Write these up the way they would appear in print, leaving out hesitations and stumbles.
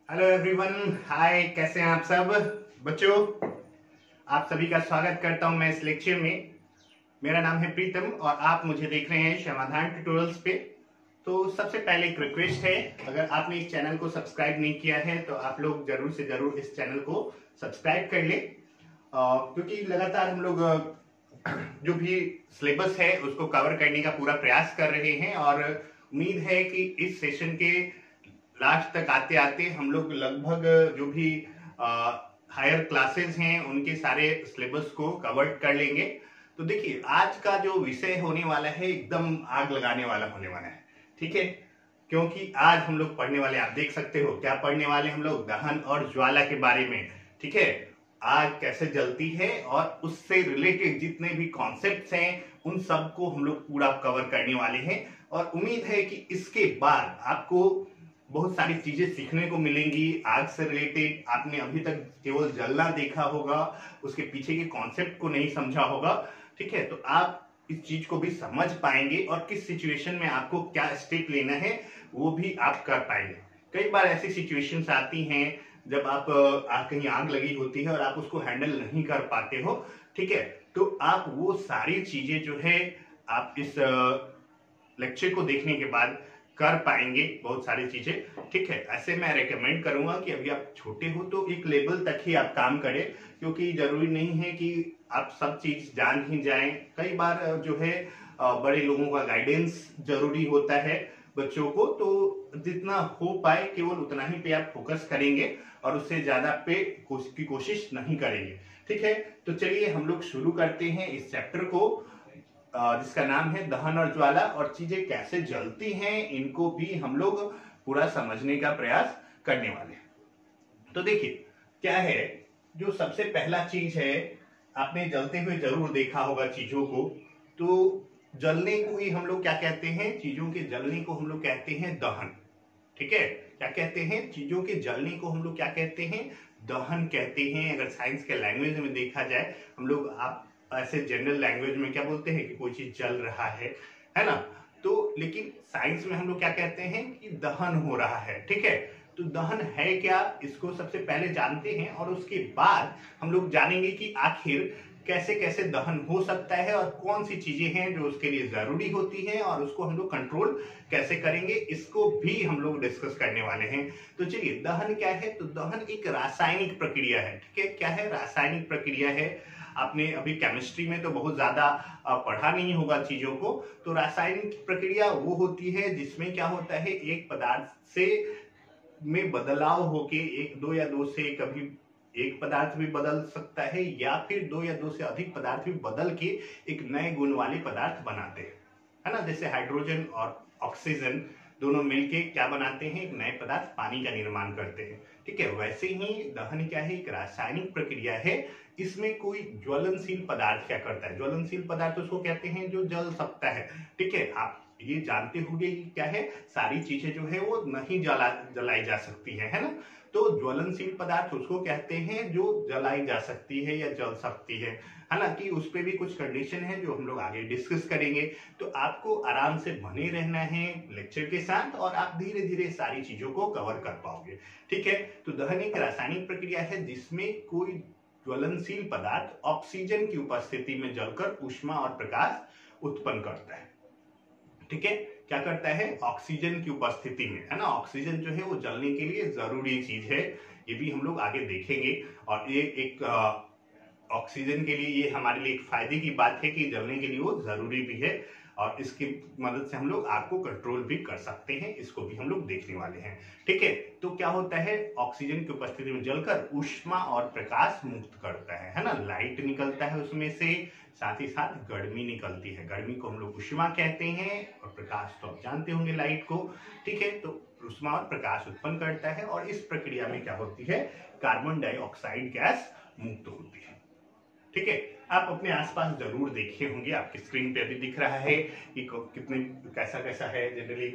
Hello everyone, हाय। कैसे हैं आप सब बच्चों? आप सभी का स्वागत करता हूं मैं इस लेक्चर में। मेरा नाम है प्रीतम और आप मुझे देख रहे हैं समाधान ट्यूटोरियल्स पे। तो सबसे पहले एक रिक्वेस्ट है, अगर आपने इस चैनल को सब्सक्राइब नहीं किया है तो आप लोग जरूर से जरूर इस चैनल को सब्सक्राइब कर ले, क्योंकि लगातार हम लोग जो भी सिलेबस है उसको कवर करने का पूरा प्रयास कर रहे हैं और उम्मीद है कि इस सेशन के लास्ट तक आते आते हम लोग लगभग जो भी हायर क्लासेस हैं उनके सारे सिलेबस को कवर कर लेंगे। तो देखिए, आज का जो विषय होने वाला है एकदम आग लगाने वाला होने वाला है, ठीक है? क्योंकि आज हम लोग पढ़ने वाले, आप देख सकते हो क्या पढ़ने वाले हम लोग, दहन और ज्वाला के बारे में, ठीक है? आग कैसे जलती है और उससे रिलेटेड जितने भी कॉन्सेप्ट्स हैं उन सबको हम लोग पूरा कवर करने वाले हैं। और उम्मीद है कि इसके बाद आपको बहुत सारी चीजें सीखने को मिलेंगी आग से रिलेटेड। आपने अभी तक केवल जलना देखा होगा, उसके पीछे के कॉन्सेप्ट को नहीं समझा होगा, ठीक है? तो आप इस चीज को भी समझ पाएंगे और किस सिचुएशन में आपको क्या स्टेप लेना है वो भी आप कर पाएंगे। कई बार ऐसी सिचुएशंस आती हैं जब आप कहीं आग लगी होती है और आप उसको हैंडल नहीं कर पाते हो, ठीक है? तो आप वो सारी चीजें जो है आप इस लेक्चर को देखने के बाद कर पाएंगे, बहुत सारी चीजें, ठीक है? ऐसे मैं रेकमेंड करूंगा कि अभी आप छोटे हो तो एक लेवल तक ही आप काम करें, क्योंकि जरूरी नहीं है कि आप सब चीज जान ही जाएं। कई बार जो है बड़े लोगों का गाइडेंस जरूरी होता है बच्चों को, तो जितना हो पाए केवल उतना ही पे आप फोकस करेंगे और उससे ज्यादा पे की कोशिश नहीं करेंगे, ठीक है? तो चलिए हम लोग शुरू करते हैं इस चैप्टर को, जिसका नाम है दहन और ज्वाला, और चीजें कैसे जलती हैं इनको भी हम लोग पूरा समझने का प्रयास करने वाले हैं। तो देखिए क्या है, जो सबसे पहला चीज है, आपने जलते हुए जरूर देखा होगा चीजों को। तो जलने को ही हम लोग क्या कहते हैं, चीजों के जलने को हम लोग कहते हैं दहन, ठीक है? क्या कहते हैं, चीजों के जलने को हम लोग क्या कहते हैं, दहन कहते हैं। अगर साइंस के लैंग्वेज में देखा जाए, हम लोग आप ऐसे जनरल लैंग्वेज में क्या बोलते हैं कि कोई चीज जल रहा है ना? तो लेकिन साइंस में हम लोग क्या कहते हैं कि दहन हो रहा है, ठीक है? तो दहन है क्या, इसको सबसे पहले जानते हैं और उसके बाद हम लोग जानेंगे कि आखिर कैसे कैसे दहन हो सकता है और कौन सी चीजें हैं जो उसके लिए जरूरी होती हैं और उसको हम लोग कंट्रोल कैसे करेंगे, इसको भी हम लोग डिस्कस करने वाले हैं। तो चलिए, दहन क्या है? तो दहन एक रासायनिक प्रक्रिया है, ठीक है? क्या है? रासायनिक प्रक्रिया है। आपने अभी केमिस्ट्री में तो बहुत ज्यादा पढ़ा नहीं होगा चीजों को। तो रासायनिक प्रक्रिया वो होती है जिसमें क्या होता है, एक पदार्थ से में बदलाव होके, एक दो या दो से, कभी एक पदार्थ भी बदल सकता है या फिर दो या दो से अधिक पदार्थ भी बदल के एक नए गुण वाले पदार्थ बनाते हैं, है ना? जैसे हाइड्रोजन और ऑक्सीजन दोनों मिलके क्या बनाते हैं, एक नए पदार्थ पानी का निर्माण करते हैं, ठीक है? वैसे ही दहन क्या है, एक रासायनिक प्रक्रिया है। इसमें कोई ज्वलनशील पदार्थ क्या करता है, ज्वलनशील पदार्थ उसको कहते हैं जो जल सकता है, ठीक है? आप ये जानते होंगे कि क्या है, सारी चीजें जो है वो नहीं जलाई जा सकती है ना? तो ज्वलनशील पदार्थ उसको कहते हैं जो जलाई जा सकती है या जल सकती है ना? कि उस पे भी कुछ कंडीशन है जो हम लोग आगे डिस्कस करेंगे। तो आपको आराम से बने रहना है लेक्चर के साथ और आप धीरे धीरे सारी चीजों को कवर कर पाओगे, ठीक है? तो दहन एक रासायनिक प्रक्रिया है जिसमें कोई ज्वलनशील पदार्थ ऑक्सीजन की उपस्थिति में जलकर ऊष्मा और प्रकाश उत्पन्न करता है, ठीक है? क्या करता है, ऑक्सीजन की उपस्थिति में, है ना? ऑक्सीजन जो है वो जलने के लिए जरूरी चीज है, ये भी हम लोग आगे देखेंगे। और ये एक ऑक्सीजन के लिए ये हमारे लिए एक फायदे की बात है कि जलने के लिए वो जरूरी भी है और इसकी मदद से हम लोग आग को कंट्रोल भी कर सकते हैं, इसको भी हम लोग देखने वाले हैं, ठीक है? तो क्या होता है, ऑक्सीजन की उपस्थिति में जलकर ऊष्मा और प्रकाश मुक्त करता है ना? लाइट निकलता है उसमें से, साथ ही साथ गर्मी निकलती है। गर्मी को हम लोग ऊष्मा कहते हैं और प्रकाश तो आप जानते होंगे लाइट को, ठीक है? तो ऊष्मा और प्रकाश उत्पन्न करता है और इस प्रक्रिया में क्या होती है, कार्बन डाइऑक्साइड गैस मुक्त होती है, ठीक है? आप अपने आसपास जरूर देखे होंगे, आपकी स्क्रीन पे अभी दिख रहा है कि कितने कैसा कैसा है। जनरली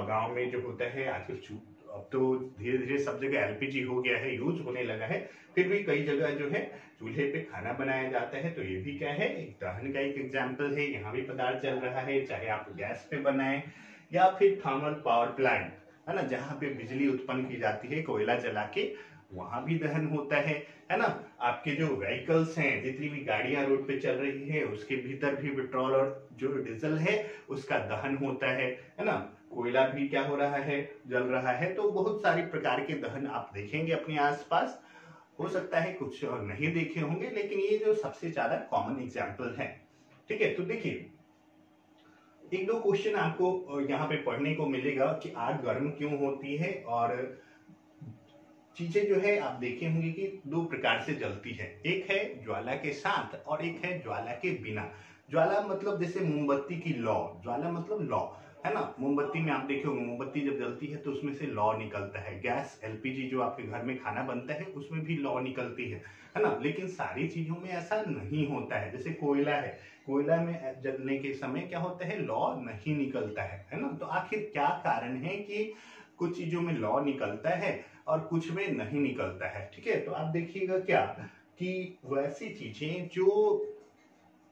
गांव में जो होता है आजकल, अब तो धीरे धीरे सब जगह एलपीजी हो गया है, यूज होने लगा है, फिर भी कई जगह जो है चूल्हे पे खाना बनाया जाता है। तो ये भी क्या है, एक दहन का एक एग्जाम्पल है। यहाँ भी पदार्थ जल रहा है, चाहे आप गैस पे बनाए या फिर थर्मल पावर प्लांट, है ना, जहाँ पे बिजली उत्पन्न की जाती है कोयला जला के, वहां भी दहन होता है ना। आपके जो व्हीकल्स हैं, जितनी भी गाड़ियां रोड पे चल रही है, उसके भीतर भी पेट्रोल और जो डीजल है उसका दहन होता है ना। कोयला भी क्या हो रहा है, जल रहा है। तो बहुत सारी प्रकार के दहन आप देखेंगे अपने आसपास। हो सकता है कुछ और नहीं देखे होंगे, लेकिन ये जो सबसे ज्यादा कॉमन एग्जाम्पल है। ठीक है, तो देखिए एक दो क्वेश्चन आपको यहाँ पे पढ़ने को मिलेगा कि आग गर्म क्यों होती है, और चीजें जो है आप देखे होंगे कि दो प्रकार से जलती है। एक है ज्वाला के साथ और एक है ज्वाला के बिना। ज्वाला मतलब जैसे मोमबत्ती की लौ, ज्वाला मतलब लौ, है ना। मोमबत्ती में आप देखे होंगे, मोमबत्ती जब जलती है तो उसमें से लौ निकलता है। गैस एलपीजी जो आपके घर में खाना बनता है उसमें भी लौ निकलती है ना। लेकिन सारी चीजों में ऐसा नहीं होता है। जैसे कोयला है, कोयला में जलने के समय क्या होता है, लौ नहीं निकलता है ना। तो आखिर क्या कारण है कि कुछ चीजों में लौ निकलता है और कुछ में नहीं निकलता है। ठीक है, तो आप देखिएगा क्या कि वैसी चीजें जो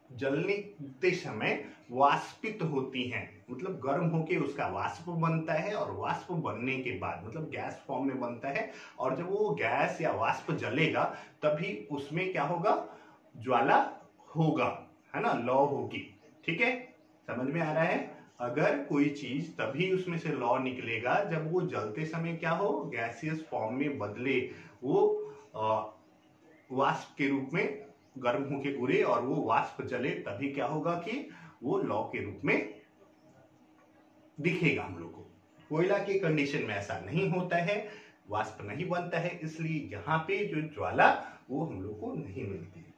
जलने के समय वाष्पित होती हैं, मतलब गर्म होके उसका वाष्प बनता है, और वाष्प बनने के बाद मतलब गैस फॉर्म में बनता है, और जब वो गैस या वाष्प जलेगा तभी उसमें क्या होगा, ज्वाला होगा, है ना, लौ होगी। ठीक है, समझ में आ रहा है। अगर कोई चीज तभी उसमें से लौ निकलेगा जब वो जलते समय क्या हो, गैसियस फॉर्म में बदले, वो वाष्प के रूप में गर्म होके उड़े और वो वाष्प जले, तभी क्या होगा कि वो लौ के रूप में दिखेगा हम लोग को। कोयला के कंडीशन में ऐसा नहीं होता है, वाष्प नहीं बनता है, इसलिए यहाँ पे जो ज्वाला वो हम लोग को नहीं मिलती है।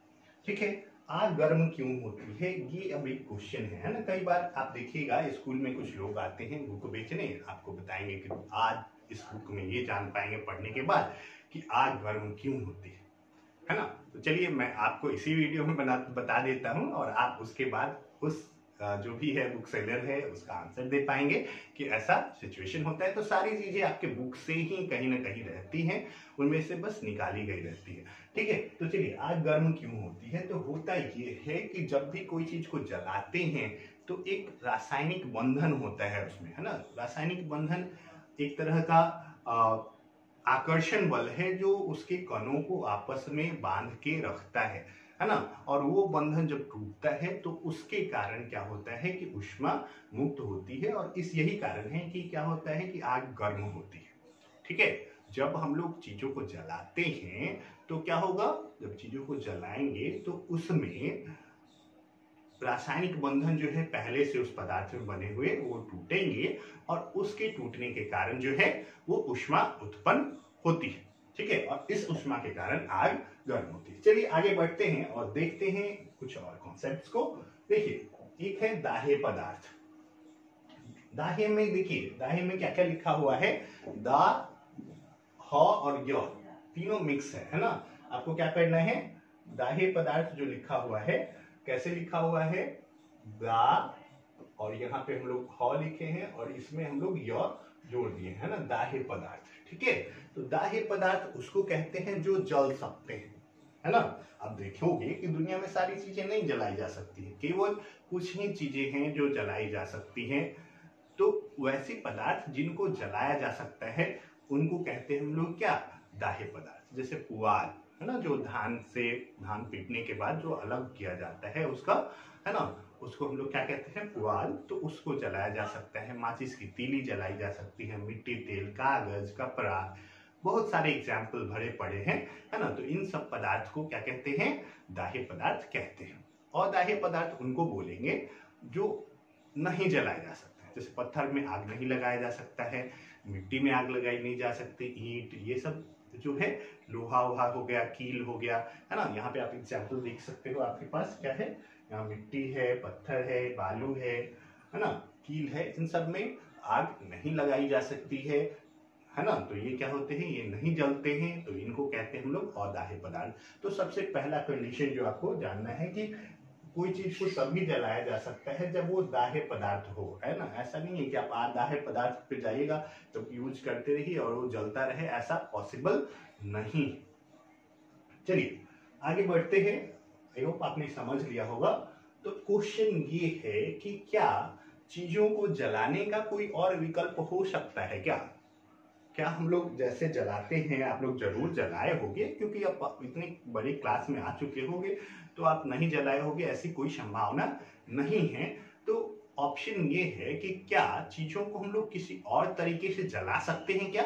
ठीक है, आग गर्म क्यों होती है, ये अब एक क्वेश्चन है ना। कई बार आप देखिएगा स्कूल में कुछ लोग आते हैं बुक बेचने, आपको बताएंगे कि आज इस बुक में ये जान पाएंगे पढ़ने के बाद कि आग गर्म क्यों होती है ना। तो चलिए मैं आपको इसी वीडियो में बता देता हूं, और आप उसके बाद उस जो भी है बुक सेलर है उसका आंसर दे पाएंगे कि ऐसा सिचुएशन होता है। तो सारी चीजें आपके बुक से ही कहीं ना कहीं रहती हैं, उनमें से बस निकाली गई रहती है। ठीक है, तो चलिए आग गर्म क्यों होती है। तो होता ये है कि जब भी कोई चीज को जलाते हैं तो एक रासायनिक बंधन होता है उसमें, है ना। रासायनिक बंधन एक तरह का आकर्षण बल है जो उसके कणों को आपस में बांध के रखता है ना। और वो बंधन जब टूटता है तो उसके कारण क्या होता है कि ऊष्मा मुक्त होती है, और यही कारण है कि क्या होता है कि आग गर्म होती है। ठीक है, जब हम लोग चीजों को जलाते हैं तो क्या होगा, जब चीजों को जलाएंगे तो उसमें रासायनिक बंधन जो है पहले से उस पदार्थ में बने हुए वो टूटेंगे, और उसके टूटने के कारण जो है वो ऊष्मा उत्पन्न होती है। ठीक है, और इस ऊष्मा के कारण आग गर्म होती है। चलिए आगे बढ़ते हैं और देखते हैं कुछ और कॉन्सेप्ट्स को। देखिए, एक है दाह्य पदार्थ। दाह्य में देखिए, दाह्य में क्या क्या लिखा हुआ है, दा, ह और य तीनों मिक्स है ना। आपको क्या करना है, दाह्य पदार्थ जो लिखा हुआ है कैसे लिखा हुआ है, दा, और यहाँ पे हम लोग ह लिखे हैं और इसमें हम लोग य जोड़ दिए है ना, दाह्य पदार्थ। ठीक है, तो दाह्य पदार्थ उसको कहते हैं जो जल सकते हैं, है ना। अब देखोगे कि दुनिया में सारी चीजें नहीं जलाई जा सकती है, केवल कुछ ही चीजें हैं जो जलाई जा सकती हैं। तो वैसे पदार्थ जिनको जलाया जा सकता है उनको कहते हैं हम लोग क्या, दाह्य पदार्थ। जैसे पुआल, है ना, जो धान पीटने के बाद जो अलग किया जाता है उसका, है ना, उसको हम लोग क्या कहते हैं, पुआल। तो उसको जलाया जा सकता है। माचिस की तीली जलाई जा सकती है, मिट्टी, तेल, कागज, कपड़ा, बहुत सारे एग्जाम्पल भरे पड़े हैं, है ना। तो इन सब पदार्थ को क्या कहते हैं, दाह्य पदार्थ कहते हैं। और दाह्य पदार्थ उनको बोलेंगे जो नहीं जलाए जा सकते हैं। जैसे पत्थर में आग नहीं लगाया जा सकता है, मिट्टी में आग लगाई नहीं जा सकती, ईंट, ये सब जो है, लोहा वोहा हो गया, कील हो गया, है ना। यहाँ पे आप एग्जाम्पल देख सकते हो, आपके पास क्या है, यहाँ मिट्टी है, पत्थर है, बालू है ना, कील है। इन सब में आग नहीं लगाई जा सकती है ना। तो ये क्या होते हैं, ये नहीं जलते हैं, तो इनको कहते हैं हम लोग अदाह्य पदार्थ। तो सबसे पहला कंडीशन जो आपको जानना है कि कोई चीज को तभी जलाया जा सकता है जब वो दाह्य पदार्थ हो, है ना। ऐसा नहीं है कि आप अदाह्य पदार्थ पे जाइएगा तो यूज करते रहिए और वो जलता रहे, ऐसा पॉसिबल नहीं। चलिए आगे बढ़ते हैं। आई होप आपने समझ लिया होगा। तो क्वेश्चन ये है कि क्या चीजों को जलाने का कोई और विकल्प हो सकता है क्या। क्या हम लोग जैसे जलाते हैं, आप लोग जरूर जलाए होंगे क्योंकि आप इतनी बड़ी क्लास में आ चुके होंगे, तो आप नहीं जलाए होंगे ऐसी कोई संभावना नहीं है। तो ऑप्शन ये है कि क्या चीजों को हम लोग किसी और तरीके से जला सकते हैं क्या?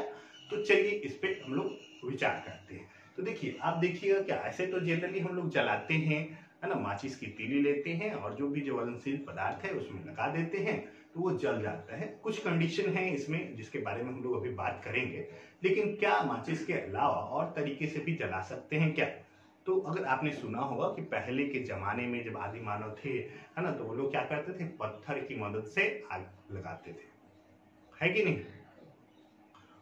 तो चलिए इस पे हम लोग विचार करते हैं। तो देखिए, आप देखिएगा, क्या ऐसे तो जनरली हम लोग जलाते हैं, है ना, माचिस की तीली लेते हैं और जो भी ज्वलनशील पदार्थ है उसमें लगा देते हैं तो वो जल जाता है। कुछ कंडीशन है इसमें जिसके बारे में हम लोग अभी बात करेंगे, लेकिन क्या माचिस के अलावा और तरीके से भी जला सकते हैं क्या? तो अगर आपने सुना होगा कि पहले के जमाने में जब आदि मानव थे, है ना, तो वो लोग क्या करते थे, पत्थर की मदद से आग लगाते थे, है कि नहीं?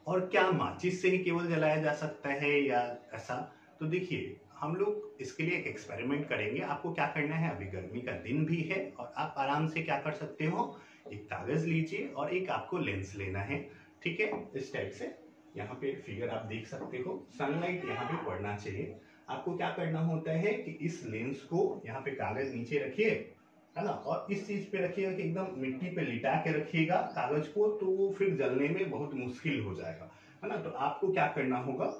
और क्या माचिस से ही केवल जलाया जा सकता है या ऐसा? तो देखिए, हम लोग इसके लिए एक एक्सपेरिमेंट करेंगे। आपको क्या करना है, अभी गर्मी का दिन भी है और आप आराम से क्या कर सकते हो, एक कागज लीजिए और एक आपको लेंस लेना है, ठीक है, इस टाइप से। यहाँ पे फिगर आप देख सकते हो, सनलाइट यहाँ पे पड़ना चाहिए। आपको क्या करना होता है कि इस लेंस को यहाँ पे कागज नीचे रखिए, है ना, और इस चीज पे रखिएगा कि एकदम मिट्टी पे लिटा के रखिएगा कागज को, तो वो फिर जलने में बहुत मुश्किल हो जाएगा, है ना। तो आपको क्या करना होगा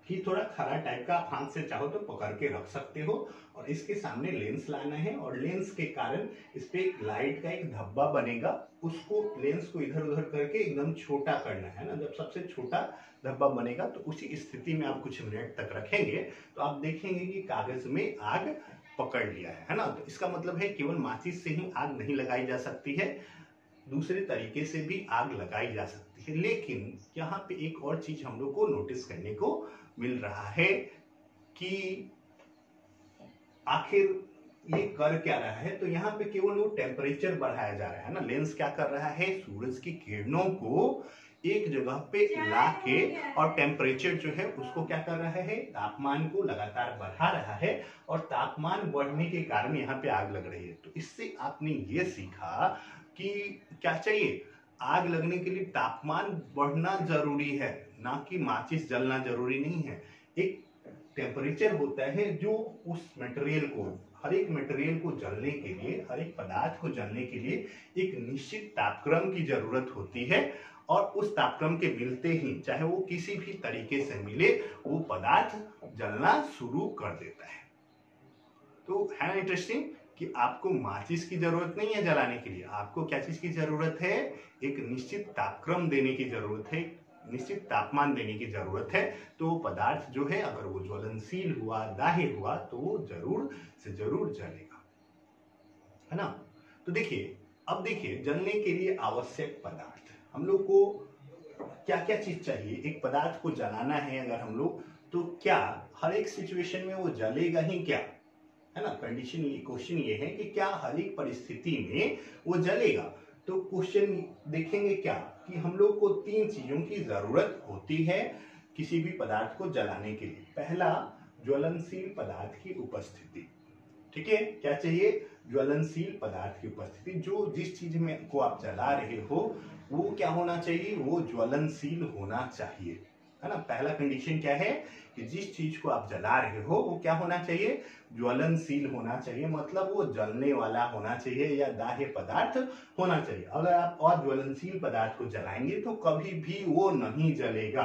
कि थोड़ा खरा टाइप का हाथ से चाहो तो पकड़ के रख सकते हो और इसके सामने लेंस लाना है और लेंस के कारण इस पे एक लाइट का एक धब्बा बनेगा, उसको लेंस को इधर उधर करके एकदम छोटा करना है ना। जब सबसे छोटा धब्बा बनेगा तो उसी स्थिति में आप कुछ मिनट तक रखेंगे तो आप देखेंगे कि कागज में आग पकड़ लिया है ना। तो इसका मतलब है केवल माचिस से ही आग नहीं लगाई जा सकती है, दूसरे तरीके से भी आग लगाई जा सकती है। लेकिन यहाँ पे एक और चीज हम लोग को नोटिस करने को मिल रहा है कि आखिर ये कर क्या रहा है। तो यहाँ पे केवल वो टेम्परेचर बढ़ाया जा रहा है ना। लेंस क्या कर रहा है, सूरज की किरणों को एक जगह पे ला के और टेम्परेचर जो है उसको क्या कर रहा है, तापमान को लगातार बढ़ा रहा है और तापमान बढ़ने के कारण यहाँ पे आग लग रही है। तो इससे आपने ये सीखा कि क्या चाहिए, आग लगने के लिए तापमान बढ़ना जरूरी है, ना कि माचिस जलना जरूरी नहीं है। एक टेम्परेचर होता है जो उस मटेरियल को, हर एक मटेरियल को जलने के लिए, हर एक पदार्थ को जलने के लिए एक निश्चित तापक्रम की जरूरत होती है और उस तापक्रम के मिलते ही, चाहे वो किसी भी तरीके से मिले, वो पदार्थ जलना शुरू कर देता है। तो है ना इंटरेस्टिंग कि आपको माचिस की जरूरत नहीं है जलाने के लिए, आपको क्या चीज की जरूरत है, एक निश्चित तापक्रम देने की जरूरत है, निश्चित तापमान देने की जरूरत है। तो वो पदार्थ जो है अगर वो ज्वलनशील हुआ, दाह्य हुआ, तो वो जरूर से जरूर जलेगा, है ना। तो देखिए, अब देखिए, जलने के लिए आवश्यक पदार्थ हम लोग को क्या क्या चीज चाहिए। एक पदार्थ को जलाना है अगर हम लोग, तो क्या हर एक सिचुएशन में वो जलेगा ही क्या, है ना। कंडीशन, ये क्वेश्चन ये है कि क्या हर एक परिस्थिति में वो जलेगा। तो क्वेश्चन देखेंगे क्या कि हम लोग को तीन चीजों की जरूरत होती है किसी भी पदार्थ को जलाने के लिए। पहला, ज्वलनशील पदार्थ की उपस्थिति, ठीक है। क्या चाहिए, ज्वलनशील पदार्थ की उपस्थिति। जो जिस चीज में को आप जला रहे हो वो क्या होना चाहिए, वो ज्वलनशील होना चाहिए, है ना। पहला कंडीशन क्या है कि जिस चीज को आप जला रहे हो वो क्या होना चाहिए, ज्वलनशील होना चाहिए, मतलब वो जलने वाला होना चाहिए या दाह्य पदार्थ होना चाहिए। अगर आप अज्वलनशील पदार्थ को जलाएंगे तो कभी भी वो नहीं जलेगा,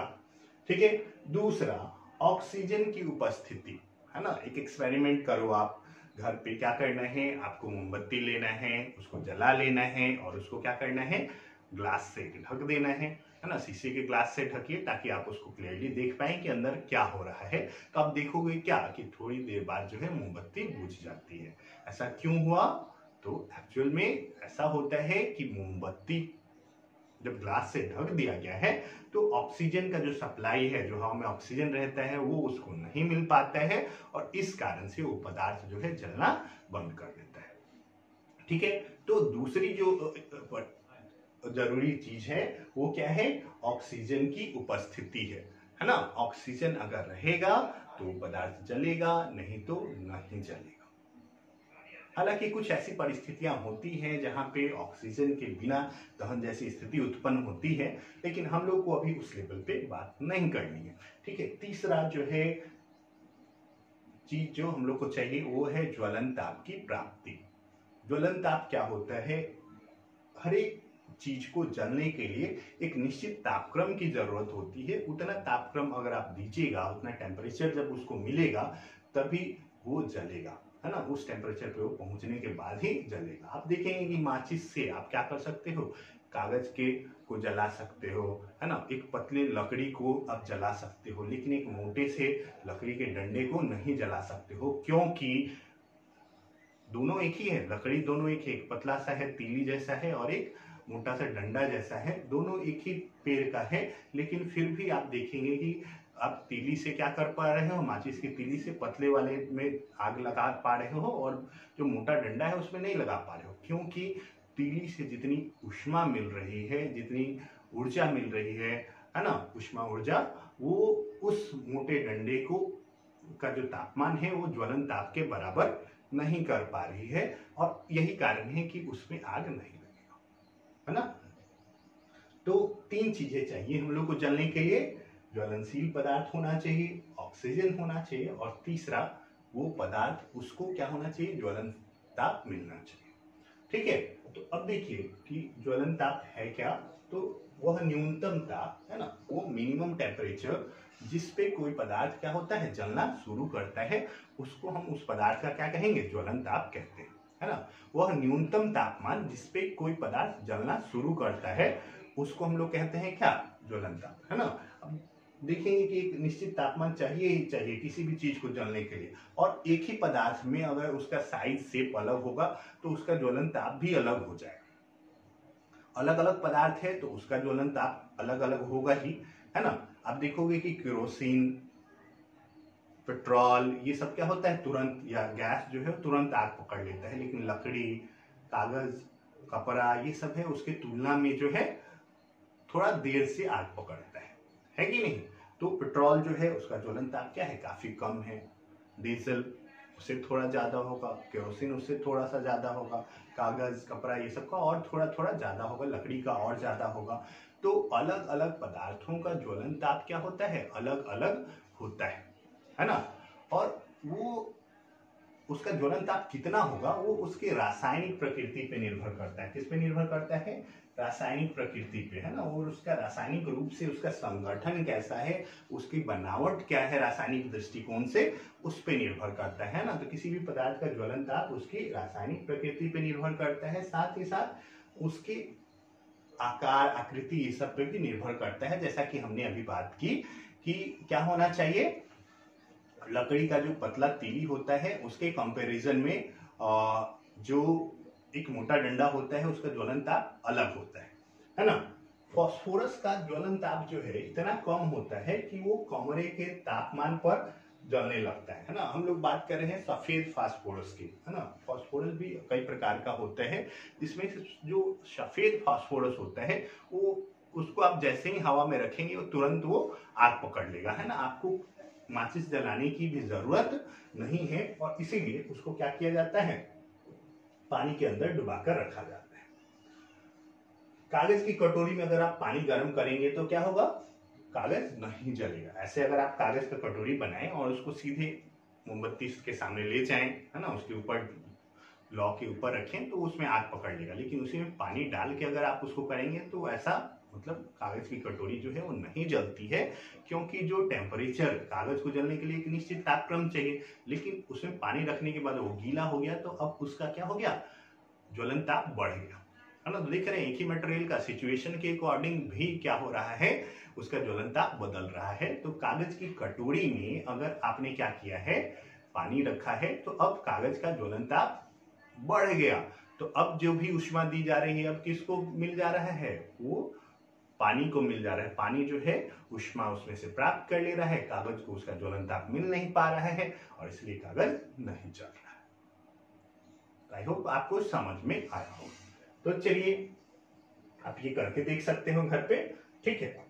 ठीक है। दूसरा, ऑक्सीजन की उपस्थिति, है ना। एक एक्सपेरिमेंट करो आप घर पे, क्या करना है, आपको मोमबत्ती लेना है, उसको जला लेना है और उसको क्या करना है, ग्लास से ढक देना है ना। शीशे के ग्लास से ढकिए ताकि आप उसको क्लियरली देख पाए कि अंदर क्या हो रहा है। तो आप देखोगे क्या कि थोड़ी देर बाद जो है मोमबत्ती बुझ जाती है। ऐसा क्यों हुआ, तो एक्चुअल में ऐसा होता है कि मोमबत्ती जब ग्लास से ढक दिया गया है तो ऑक्सीजन का जो सप्लाई है, जो हवा में ऑक्सीजन रहता है, वो उसको नहीं मिल पाता है और इस कारण से वो पदार्थ जो है जलना बंद कर देता है, ठीक है। तो दूसरी जो जरूरी चीज है वो क्या है, ऑक्सीजन की उपस्थिति है ना। ऑक्सीजन अगर रहेगा तो पदार्थ जलेगा, नहीं तो नहीं जलेगा। हालांकि कुछ ऐसी परिस्थितियां होती हैं जहां पे ऑक्सीजन के बिना दहन जैसी स्थिति उत्पन्न होती है, लेकिन हम लोग को अभी उस लेवल पे बात नहीं करनी है, ठीक है। तीसरा जो है चीज जो हम लोग को चाहिए वो है ज्वलन ताप की प्राप्ति। ज्वलन ताप क्या होता है, हर एक चीज को जलने के लिए एक निश्चित तापक्रम की जरूरत होती है। उतना तापक्रम अगर आप दीजिएगा, उतना टेम्परेचर जब उसको मिलेगा तभी वो जलेगा, है ना। उस टेम्परेचर पे वो पहुंचने के बाद ही जलेगा। आप देखेंगे कि माचिस से आप क्या कर सकते हो, कागज के को जला सकते हो, है ना। एक पतले लकड़ी को आप जला सकते हो, लेकिन एक मोटे से लकड़ी के डंडे को नहीं जला सकते हो, क्योंकि दोनों एक ही है, लकड़ी दोनों एक ही, एक पतला सा है तीली जैसा है और एक मोटा सा डंडा जैसा है, दोनों एक ही पेड़ का है। लेकिन फिर भी आप देखेंगे कि आप तीली से क्या कर पा रहे हो, माचिस की तीली से पतले वाले में आग लगा पा रहे हो और जो मोटा डंडा है उसमें नहीं लगा पा रहे हो, क्योंकि तीली से जितनी ऊष्मा मिल रही है, जितनी ऊर्जा मिल रही है ना, ऊष्मा ऊर्जा, वो उस मोटे डंडे को का जो तापमान है वो ज्वलन ताप के बराबर नहीं कर पा रही है, और यही कारण है कि उसमें आग नहीं लगेगा, है ना। तो 3 चीजें चाहिए हम लोग को जलने के लिए, ज्वलनशील पदार्थ होना चाहिए, ऑक्सीजन होना चाहिए, और तीसरा वो पदार्थ उसको क्या होना चाहिए, ज्वलन ताप मिलना चाहिए। ठीक है, तो अब देखिए कि ज्वलन ताप है क्या, तो वह न्यूनतम ताप है ना, वो मिनिमम टेम्परेचर जिस पे कोई पदार्थ क्या होता है, जलना शुरू करता है, उसको हम उस पदार्थ का क्या कहेंगे, ज्वलन ताप कहते हैं, है ना। वह न्यूनतम तापमान जिस पे कोई पदार्थ जलना शुरू करता है उसको हम लोग कहते हैं क्या, ज्वलन ताप, है ना। अब देखेंगे कि एक निश्चित तापमान चाहिए ही चाहिए किसी भी चीज को जलने के लिए, और एक ही पदार्थ में अगर उसका साइज शेप अलग होगा तो उसका ज्वलन ताप भी अलग हो जाएगा। अलग अलग पदार्थ है तो उसका ज्वलन ताप अलग अलग होगा ही, है ना। आप देखोगे कि केरोसिन, पेट्रोल, ये सब क्या होता है, तुरंत, या गैस जो है तुरंत आग पकड़ लेता है, लेकिन लकड़ी, कागज, कपड़ा, ये सब है उसके तुलना में जो है थोड़ा देर से आग पकड़ता है कि नहीं। तो पेट्रोल जो है उसका ज्वलन ताप क्या है, काफी कम है। डीजल उससे थोड़ा ज्यादा होगा, केरोसिन उससे थोड़ा सा ज्यादा होगा, कागज, कपड़ा, ये सब का और थोड़ा थोड़ा ज्यादा होगा, लकड़ी का और ज्यादा होगा। तो अलग अलग पदार्थों का ज्वलन ताप क्या होता है, अलग अलग होता है ना। और वो उसका ज्वलन ताप कितना होगा वो उसके रासायनिक प्रकृति पे निर्भर करता है। किस पे निर्भर करता है, रासायनिक प्रकृति पे, है ना। और उसका रासायनिक रूप से उसका संगठन कैसा है, उसकी बनावट क्या है रासायनिक दृष्टिकोण से, उस पे निर्भर करता है ना। तो किसी भी पदार्थ का ज्वलन ताप उसकी रासायनिक प्रकृति पे निर्भर करता है, साथ ही साथ उसके आकार, आकृति, ये सब पे भी निर्भर करता है। जैसा कि हमने अभी बात की कि क्या होना चाहिए, लकड़ी का जो पतला तीली होता है उसके कंपैरिजन में जो एक मोटा डंडा होता है उसका ज्वलन ताप अलग होता है ना। फास्फोरस का ज्वलन ताप जो है इतना कम होता है कि वो कमरे के तापमान पर जलने लगता है ना। हम लोग बात कर रहे हैं सफेद फास्फोरस की, है ना। फास्फोरस भी कई प्रकार का होता है, जिसमें जो सफेद फास्फोरस होता है वो उसको आप जैसे ही हवा में रखेंगे वो तुरंत वो आग पकड़ लेगा, है ना। आपको माचिस जलाने की भी जरूरत नहीं है, और इसीलिए उसको क्या किया जाता है, पानी के अंदर डुबाकर रखा जाता है। कागज की कटोरी में अगर आप पानी गर्म करेंगे तो क्या होगा, कागज नहीं जलेगा। ऐसे अगर आप कागज का कटोरी बनाएं और उसको सीधे मोमबत्ती के सामने ले जाएं, है ना, उसके ऊपर लौ के ऊपर रखें तो उसमें आग पकड़ लेगा। लेकिन उसी में पानी डाल के अगर आप उसको करेंगे तो ऐसा मतलब कागज की कटोरी जो है वो नहीं जलती है, क्योंकि जो टेम्परेचर कागज को जलने के लिए एक निश्चित तापक्रम चाहिए, लेकिन उसमें पानी रखने के बाद वो गीला हो गया तो अब उसका क्या हो गया, ज्वलन ताप बढ़ गया, है ना। तो देख रहे हैं एक ही मटेरियल का सिचुएशन के अकॉर्डिंग भी क्या हो रहा है, उसका ज्वलन ताप बदल रहा है। तो कागज की कटोरी में अगर आपने क्या किया है, पानी रखा है, तो अब कागज का ज्वलन ताप बढ़ गया। तो अब जो भी ऊष्मा दी जा रही है अब किसको मिल जा रहा है, वो पानी को मिल जा रहा है। पानी जो है ऊष्मा उसमें से प्राप्त कर ले रहा है, कागज को उसका ज्वलन ताप मिल नहीं पा रहा है और इसलिए कागज नहीं जल रहा है। आई होप आपको समझ में आया हो। तो चलिए आप ये करके देख सकते हो घर पे, ठीक है।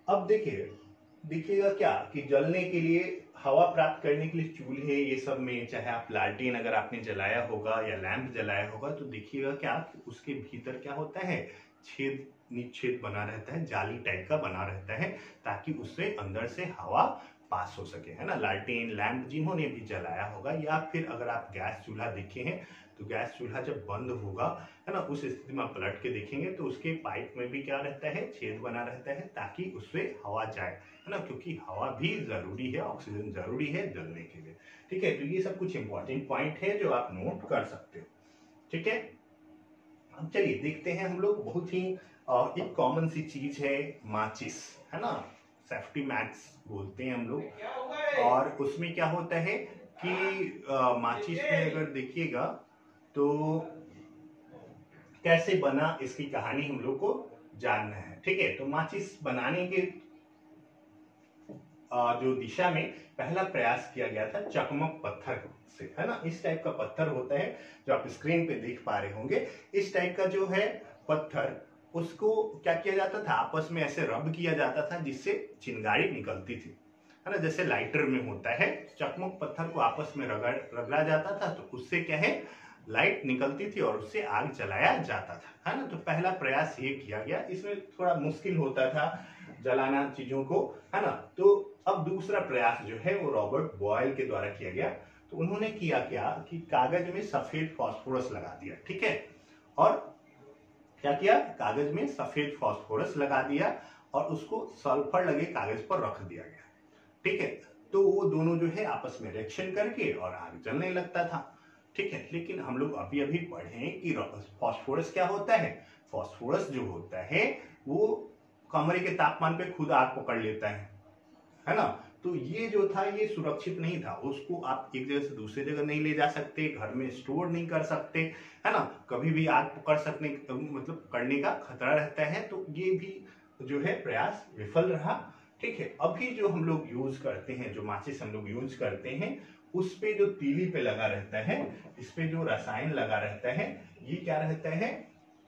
अब देखिएगा क्या कि जलने के लिए, हवा प्राप्त करने के लिए चूल्हे ये सब में, चाहे आप लालटेन अगर आपने जलाया होगा या लैंप जलाया होगा, तो देखिएगा क्या उसके भीतर क्या होता है, छेद निच्छेद बना रहता है, जाली टाइप का बना रहता है, ताकि उससे अंदर से हवा पास हो सके, है ना। लालटेन लैंप जिन्होंने भी जलाया होगा, या फिर अगर आप गैस चूल्हा देखे हैं तो गैस चूल्हा जब बंद होगा, है ना, उस स्थिति में आप पलट के देखेंगे तो उसके पाइप में भी क्या रहता है, छेद बना रहता है, ताकि उससे हवा जाए, है ना, क्योंकि हवा भी जरूरी है, ऑक्सीजन जरूरी है जलने के लिए। ठीक है, तो ये सब कुछ इंपॉर्टेंट पॉइंट है जो आप नोट कर सकते हो। ठीक है, अब चलिए देखते हैं हम लोग, बहुत ही एक कॉमन सी चीज है माचिस, है ना, सेफ्टी मैच बोलते हैं हम लोग। और उसमें क्या होता है कि माचिस में अगर देखिएगा तो कैसे बना, इसकी कहानी हम लोग को जानना है। ठीक है, तो माचिस बनाने के जो दिशा में पहला प्रयास किया गया था चकमक पत्थर से, है ना। इस टाइप का पत्थर होता है जो आप स्क्रीन पे देख पा रहे होंगे। इस टाइप का जो है पत्थर, उसको क्या किया जाता था, आपस में ऐसे रब किया जाता था जिससे चिंगारी निकलती थी, है ना, जैसे लाइटर में होता है। चकमक पत्थर को आपस में रगड़ा जाता था तो उससे क्या है, लाइट निकलती थी और उससे आग जलाया जाता था, है ना। तो पहला प्रयास ये किया गया, इसमें थोड़ा मुश्किल होता था जलाना चीजों को, है ना। तो अब दूसरा प्रयास जो है वो रॉबर्ट बॉयल के द्वारा किया गया। तो उन्होंने किया क्या कि कागज में सफेद फास्फोरस लगा दिया। ठीक है, और क्या किया, कागज में सफेद फास्फोरस लगा दिया और उसको सल्फर लगे कागज पर रख दिया गया। ठीक है, तो वो दोनों जो है आपस में रिएक्शन करके और आग जलने लगता था। ठीक है, लेकिन हम लोग अभी अभी पढ़े कि फास्फोरस क्या होता है। फास्फोरस जो होता है वो कमरे के तापमान पे खुद आग पकड़ लेता है ना। तो ये जो था ये सुरक्षित नहीं था, उसको आप एक जगह से दूसरी जगह नहीं ले जा सकते, घर में स्टोर नहीं कर सकते, है ना, कभी भी आग पकड़ सकने मतलब करने का खतरा रहता है। तो ये भी जो है प्रयास विफल रहा। ठीक है, अभी जो हम लोग यूज करते हैं, जो माचिस हम लोग यूज करते हैं, उस पे जो तीली पे लगा रहता है, इस पे जो रसायन लगा रहता है, ये क्या रहता है,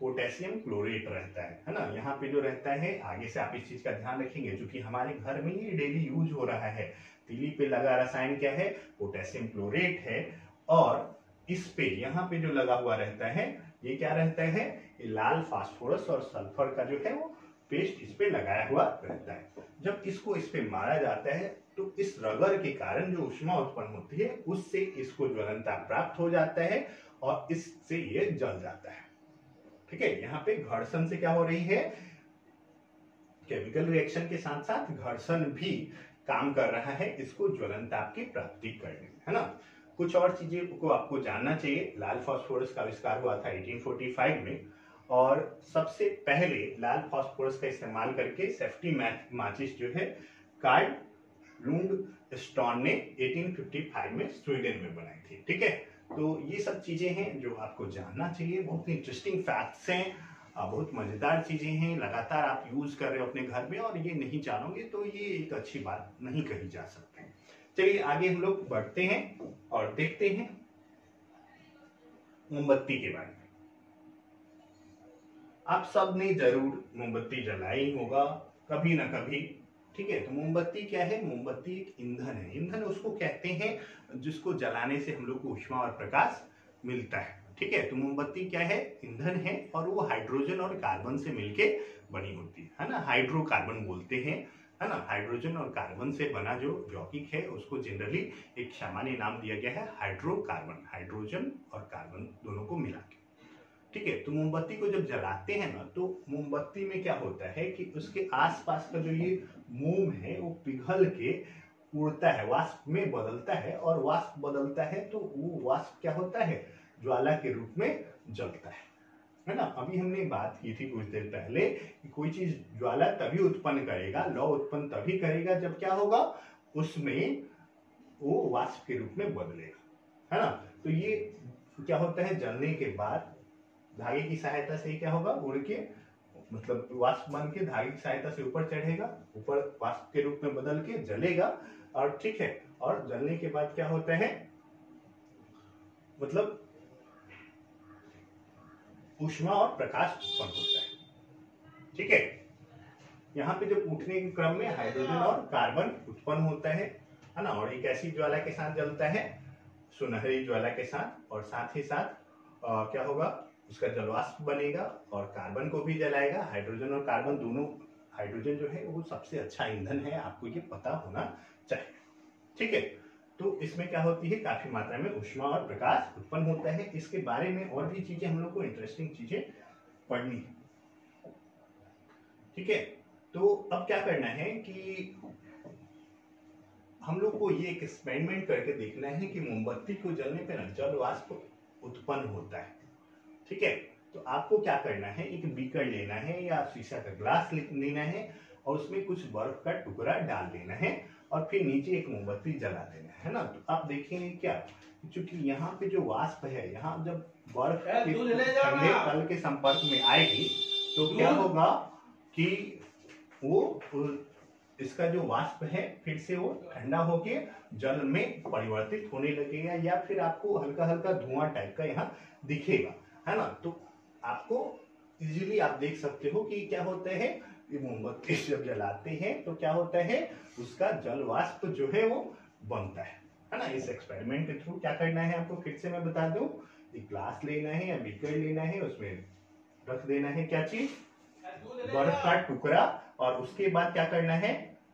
पोटेशियम क्लोरेट रहता है ना। यहाँ पे जो रहता है, आगे से आप इस चीज का ध्यान रखेंगे, क्योंकि हमारे घर में ये डेली यूज हो रहा है। तीली पे लगा रसायन क्या है, पोटेशियम क्लोरेट है। और इस पे यहाँ पे जो लगा हुआ रहता है, ये क्या रहता है, ये लाल फास्फोरस और सल्फर का जो है वो पेस्ट इस पे लगाया हुआ रहता है। जब इसको इस पे मारा जाता है तो इस रगड़ के कारण जो ऊष्मा उत्पन्न होती है, उससे इसको ज्वलनता प्राप्त हो जाता है और इससे ये जल जाता है। ठीक है, यहाँ पे घर्षण से क्या हो रही है, केमिकल रिएक्शन के साथ साथ घर्षण भी काम कर रहा है इसको ज्वलनता की प्राप्ति करने में, है ना। कुछ और चीजें को आपको जानना चाहिए। लाल फास्फोरस का आविष्कार हुआ था 1845 में, और सबसे पहले लाल फास्फोरस का इस्तेमाल करके सेफ्टी माचिस जो है कार्ल लुंडस्टॉन ने 1855 में स्वीडन में बनाई थी। ठीक है, तो ये सब चीजें हैं जो आपको जानना चाहिए। बहुत इंटरेस्टिंग फैक्ट्स हैं, बहुत मजेदार चीजें हैं, लगातार आप यूज कर रहे हो अपने घर में, और ये नहीं जानोगे तो ये एक अच्छी बात नहीं कही जा सकती। चलिए आगे हम लोग बढ़ते हैं और देखते हैं मोमबत्ती के बारे में। आप सब ने जरूर मोमबत्ती जलाई होगा कभी ना कभी। ठीक है, तो मोमबत्ती क्या है, मोमबत्ती एक ईंधन है। ईंधन उसको कहते हैं जिसको जलाने से हम लोग को ऊष्मा और प्रकाश मिलता है। ठीक है, तो मोमबत्ती क्या है, ईंधन है, और वो हाइड्रोजन और कार्बन से मिलके बनी होती है ना, हाइड्रोकार्बन बोलते हैं, है ना। हाइड्रोजन और कार्बन से बना जो यौगिक है उसको जनरली एक सामान्य नाम दिया गया है हाइड्रोकार्बन, हाइड्रोजन और कार्बन दोनों को मिला के। ठीक है, तो मोमबत्ती को जब जलाते हैं ना, तो मोमबत्ती में क्या होता है कि उसके आसपास का जो ये मोम है वो पिघल के उड़ता है, वाष्प में बदलता है, और वाष्प बदलता है तो वो वाष्प क्या होता है, ज्वाला के रूप में जलता है ना। अभी हमने बात की थी कुछ देर पहले कि कोई चीज ज्वाला तभी उत्पन्न करेगा, लौ उत्पन्न तभी करेगा जब क्या होगा, उसमें वो वाष्प के रूप में बदलेगा, है ना। तो ये क्या होता है, जलने के बाद धागे की सहायता से क्या होगा, उड़ के मतलब वाष्प बन के धागे की सहायता से ऊपर चढ़ेगा, ऊपर वाष्प के रूप में बदल के जलेगा। और ठीक है, और जलने के बाद क्या होता है, मतलब ऊष्मा और प्रकाश उत्पन्न होता है। ठीक है, यहाँ पे जब उठने के क्रम में हाइड्रोजन और कार्बन उत्पन्न होता है ना, और एक ऐसी ज्वाला के साथ जलता है, सुनहरी ज्वाला के साथ, और साथ ही साथ क्या होगा, उसका जलवाष्प बनेगा और कार्बन को भी जलाएगा। हाइड्रोजन और कार्बन दोनों, हाइड्रोजन जो है वो सबसे अच्छा ईंधन है, आपको ये पता होना चाहिए। ठीक है, तो इसमें क्या होती है, काफी मात्रा में ऊष्मा और प्रकाश उत्पन्न होता है। इसके बारे में और भी चीजें हम लोग को इंटरेस्टिंग चीजें पढ़नी है। ठीक है, तो अब क्या करना है कि हम लोग को ये एक एक्सपेरिमेंट करके देखना है कि मोमबत्ती को जलने पर जल वाष्प उत्पन्न होता है। ठीक है, तो आपको क्या करना है, एक बीकर लेना है या शीशा का ग्लास लेना है और उसमें कुछ बर्फ का टुकड़ा डाल देना है और फिर नीचे एक मोमबत्ती जला देना है ना। तो आप देखेंगे क्या, क्योंकि यहाँ पे जो वाष्प है, यहाँ जब बर्फ के ठंडे तल के संपर्क में आएगी तो क्या होगा कि वो इसका जो वाष्प है फिर से वो ठंडा होके जल में परिवर्तित होने लगेगा, या फिर आपको हल्का हल्का धुआं टाइप का यहाँ दिखेगा, है ना। तो आपको इजीली आप देख सकते हो कि क्या होता है, ये मोमबत्ती जब जलाते हैं तो क्या होता है, उसका जल वाष्प जो है वो बनता है ना। इस एक्सपेरिमेंट के थ्रू क्या करना है आपको, फिर से मैं बता दूं, एक ग्लास लेना है या बीकर लेना है, उसमें रख देना है क्या चीज, बर्फ का टुकड़ा, और उसके बाद क्या करना है,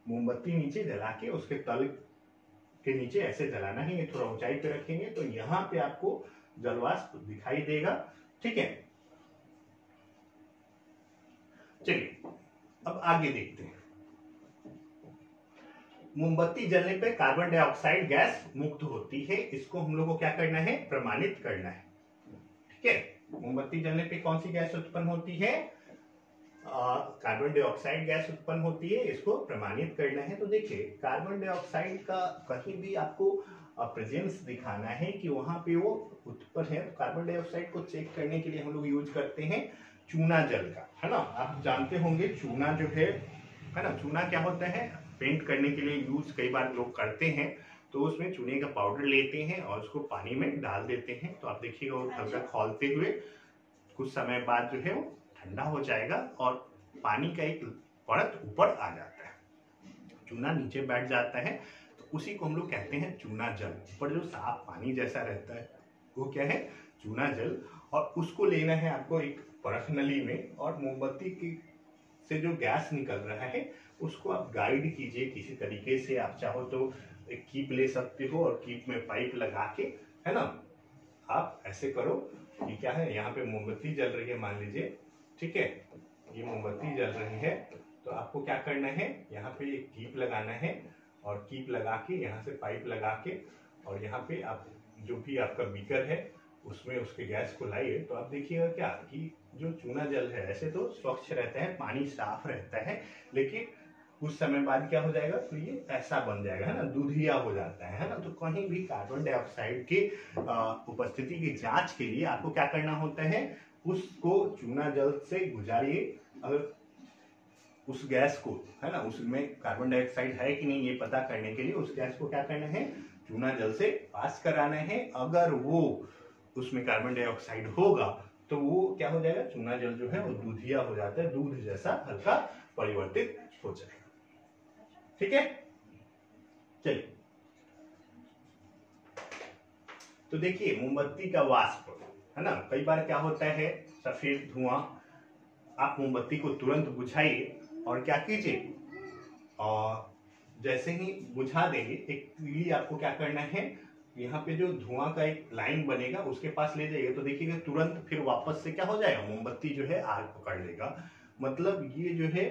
मोमबत्ती नीचे जला के उसके तल के नीचे ऐसे जलाना है। ये थोड़ा ऊंचाई पे रखेंगे तो यहाँ पे आपको जलवाष्प दिखाई देगा। ठीक है, चलिए अब आगे देखते हैं। मोमबत्ती जलने पे कार्बन डाइऑक्साइड गैस मुक्त होती है, इसको हम लोग को क्या करना है, प्रमाणित करना है। ठीक है, मोमबत्ती जलने पे कौन सी गैस उत्पन्न होती है, कार्बन डाइऑक्साइड गैस उत्पन्न होती है, इसको प्रमाणित करना है। तो देखिए कार्बन डाइऑक्साइड का कहीं भी आपको प्रेजेंस दिखाना है कि वहां पे वो उत्पन्न है, तो कार्बन डाइऑक्साइड को चेक करने के लिए हम लोग यूज करते हैं चूना जल का, है ना। आप जानते होंगे चूना जो है ना, चूना क्या होता है, पेंट करने के लिए यूज कई बार लोग करते हैं। तो उसमें चूने का पाउडर लेते हैं और उसको पानी में डाल देते हैं, तो आप देखिएगा वो हल्का खौलते हुए कुछ समय बाद जो है वो ठंडा हो जाएगा और पानी का एक परत ऊपर आ जाता है, चूना नीचे बैठ जाता है, तो उसी को हम लोग कहते हैं चूना जल। ऊपर जो साफ पानी जैसा रहता है वो क्या है, चूना जल। और उसको लेना है आपको एक परख नली में, और मोमबत्ती की से जो गैस निकल रहा है उसको आप गाइड कीजिए किसी तरीके से। आप चाहो तो एक कीप ले सकते हो और कीप में पाइप लगा के, है ना, आप ऐसे करो कि क्या है, यहाँ पे मोमबत्ती जल रही है मान लीजिए, ठीक है, ये मोमबत्ती जल रही है, तो आपको क्या करना है, यहाँ पे एक कीप लगाना है और कीप लगा के यहाँ से पाइप लगा के, और यहाँ पे आप जो भी आपका बीकर है उसमें उसके गैस को लाइए। तो आप देखिएगा क्या कि जो चूना जल है ऐसे तो स्वच्छ रहता है, पानी साफ रहता है, लेकिन कुछ समय बाद क्या हो जाएगा, तो ये ऐसा बन जाएगा, है ना, दूधिया हो जाता है ना। तो कहीं भी कार्बन डाइऑक्साइड के उपस्थिति की जांच के लिए आपको क्या करना होता है, उसको चूना जल से गुजारिए। अगर उस गैस को, है ना, उसमें कार्बन डाइऑक्साइड है कि नहीं ये पता करने के लिए उस गैस को क्या करना है, चूना जल से पास कराना है। अगर वो उसमें कार्बन डाइऑक्साइड होगा तो वो क्या हो जाएगा, चूना जल जो है वो दूधिया हो जाता है, दूध जैसा हल्का परिवर्तित हो जाएगा। ठीक है, चलिए तो देखिए मोमबत्ती का वाष्प, है ना, कई बार क्या होता है, सफेद धुआं, आप मोमबत्ती को तुरंत बुझाइए और क्या कीजिए, और जैसे ही बुझा देंगे एक तीली आपको क्या करना है, यहाँ पे जो धुआं का एक लाइन बनेगा उसके पास ले जाइए, तो देखिएगा तुरंत फिर वापस से क्या हो जाएगा, मोमबत्ती जो है आग पकड़ लेगा। मतलब ये जो है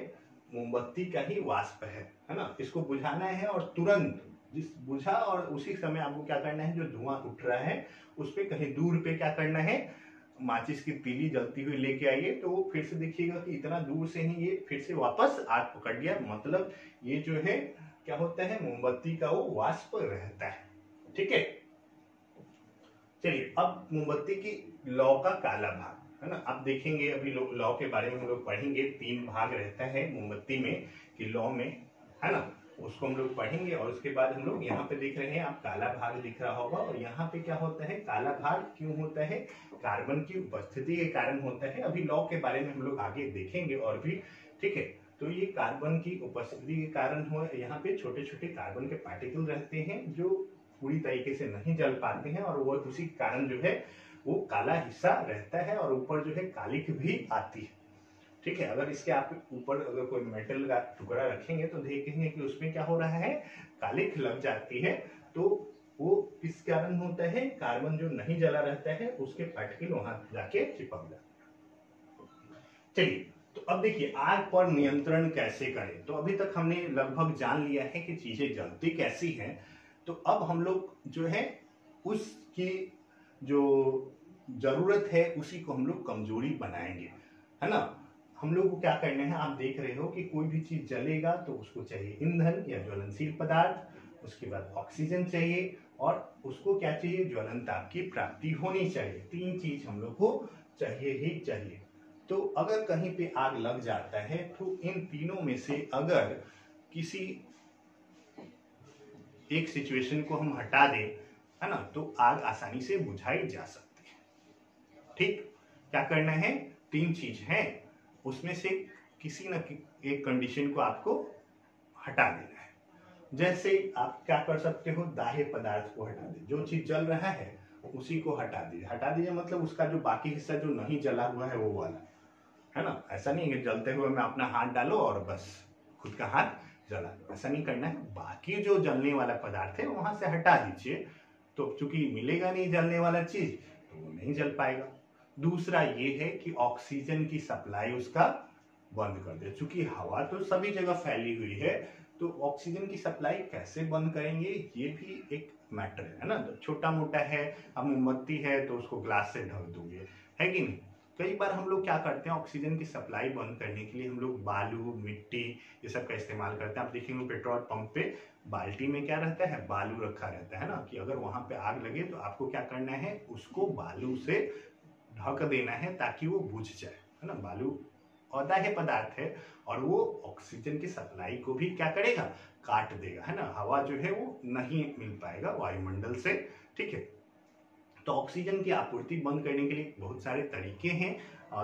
मोमबत्ती का ही वाष्प है ना। इसको बुझाना है और तुरंत जिस बुझा और उसी समय आपको क्या करना है, जो धुआं उठ रहा है उस पे कहीं दूर पे क्या करना है, माचिस की तीली जलती हुई लेके आइए, तो फिर से देखिएगा कि इतना दूर से ही ये फिर से वापस आग पकड़ लिया। मतलब ये जो है क्या होता है, मोमबत्ती का वो वाष्प रहता है। ठीक है, चलिए अब मोमबत्ती की लौ का काला भाग, है ना, आप देखेंगे अभी लौ के बारे में हम लोग पढ़ेंगे। 3 भाग रहता है मोमबत्ती में कि लौ में, है ना, उसको हम लोग पढ़ेंगे। और उसके बाद हम लोग यहाँ पे देख रहे हैं, आप काला भाग दिख रहा होगा, और यहाँ पे क्या होता है, काला भाग क्यों होता है, कार्बन की उपस्थिति के कारण होता है। अभी लौ के बारे में हम लोग आगे देखेंगे और भी। ठीक है, तो ये कार्बन की उपस्थिति के कारण हो, यहाँ पे छोटे छोटे कार्बन के पार्टिकल रहते हैं जो पूरी तरीके से नहीं जल पाते हैं, और वो उसी कारण जो है वो काला हिस्सा रहता है और ऊपर जो है कालिख भी आती है। ठीक है, अगर इसके आप ऊपर अगर कोई मेटल का टुकड़ा रखेंगे तो देखेंगे कि उसमें क्या हो रहा है, कालिख लग जाती है। तो वो किस कारण होता है, कार्बन जो नहीं जला रहता है उसके पार्टिकल वहां जाके चिपक जाते हैं। चलिए, तो अब देखिए आग पर नियंत्रण कैसे करें। तो अभी तक हमने लगभग जान लिया है कि चीजें जलती कैसी हैं। तो अब हम लोग जो है उसकी जो जरूरत है उसी को हम लोग कमजोरी बनाएंगे, है ना। हम लोग को क्या करना है, आप देख रहे हो कि कोई भी चीज जलेगा तो उसको चाहिए ईंधन या ज्वलनशील पदार्थ, उसके बाद ऑक्सीजन चाहिए और उसको क्या चाहिए, ज्वलन ताप की प्राप्ति होनी चाहिए। तीन चीज हम लोग को चाहिए ही चाहिए। तो अगर कहीं पे आग लग जाता है तो इन तीनों में से अगर किसी एक सिचुएशन को हम हटा दें, है ना, तो आग आसानी से बुझाई जा सकती है। ठीक, क्या करना है, तीन चीज है, उसमें से किसी न एक कंडीशन को आपको हटा देना है। जैसे आप क्या कर सकते हो, दाह्य पदार्थ को हटा दे, जो चीज जल रहा है उसी को हटा दीजिए। हटा दीजिए मतलब उसका जो बाकी हिस्सा जो नहीं जला हुआ है वो वाला, है ना। ऐसा नहीं है कि जलते हुए में अपना हाथ डालो और बस खुद का हाथ जला दो, ऐसा नहीं करना है। बाकी जो जलने वाला पदार्थ है वहां से हटा दीजिए, तो चूंकि मिलेगा नहीं जलने वाला चीज तो वो नहीं जल पाएगा। दूसरा ये है कि ऑक्सीजन की सप्लाई उसका बंद कर दे। चूंकि हवा तो सभी जगह फैली हुई है, तो ऑक्सीजन की सप्लाई कैसे बंद करेंगे ये भी एक मैटर है ना। तो छोटा मोटा है, अब मोमबत्ती है तो उसको ग्लास से ढक दोगे, है कि नहीं। कई बार हम लोग क्या करते हैं, ऑक्सीजन की सप्लाई बंद करने के लिए हम लोग बालू, मिट्टी ये सब का इस्तेमाल करते हैं। आप देखेंगे पेट्रोल पंप पे बाल्टी में क्या रहता है, बालू रखा रहता है ना, कि अगर वहां पे आग लगे तो आपको क्या करना है, उसको बालू से ढक देना है ताकि वो बुझ जाए, है ना। बालू अदाह्य पदार्थ है और वो ऑक्सीजन की सप्लाई को भी क्या करेगा, काट देगा, है ना। हवा जो है वो नहीं मिल पाएगा वायुमंडल से। ठीक है, तो ऑक्सीजन की आपूर्ति बंद करने के लिए बहुत सारे तरीके हैं,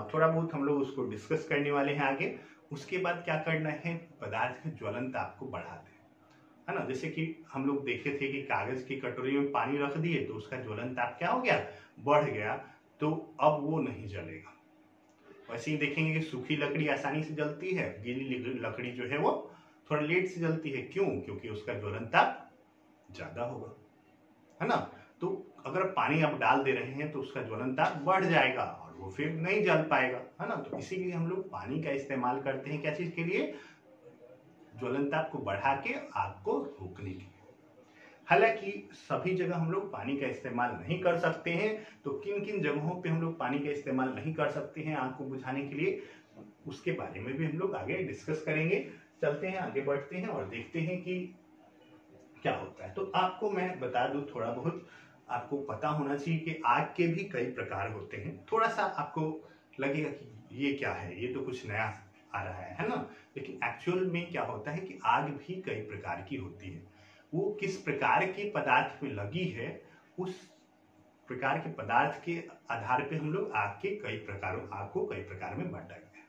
थोड़ा बहुत हम लोग उसको डिस्कस करने वाले हैं आगे। उसके बाद क्या करना है, पदार्थ के ज्वलन ताप को बढ़ा दें, है ना। जैसे कि हम लोग देखे थे कि कागज की कटोरी में पानी रख दिए तो उसका ज्वलन ताप क्या हो गया, बढ़ गया, तो अब वो नहीं जलेगा। वैसे ही देखेंगे कि सूखी लकड़ी आसानी से जलती है, गीली लकड़ी जो है वो थोड़ा लेट से जलती है। क्यों, क्योंकि उसका ज्वलन ताप ज्यादा होगा, है ना। तो अगर पानी आप डाल दे रहे हैं तो उसका ज्वलन ताप बढ़ जाएगा और वो फिर नहीं जल पाएगा, है ना। तो इसीलिए हम लोग पानी का इस्तेमाल करते हैं, क्या चीज के लिए, ज्वलन ताप को बढ़ा के आग को रोकने के लिए। हालांकि सभी जगह हम लोग पानी का इस्तेमाल नहीं कर सकते हैं, तो किन किन जगहों पे हम लोग पानी का इस्तेमाल नहीं कर सकते हैं आग को बुझाने के लिए, उसके बारे में भी हम लोग आगे डिस्कस करेंगे। चलते हैं, आगे बढ़ते हैं और देखते हैं कि क्या होता है। तो आपको मैं बता दूं, थोड़ा बहुत आपको पता होना चाहिए कि आग के भी कई प्रकार होते हैं। थोड़ा सा आपको लगेगा कि ये क्या है, ये तो कुछ नया आ रहा है ना, लेकिन एक्चुअल में क्या होता है कि आग भी कई प्रकार की होती है। वो किस प्रकार के पदार्थ में लगी है, उस प्रकार के पदार्थ के आधार पे हम लोग आग को कई प्रकार में बांटा गया है।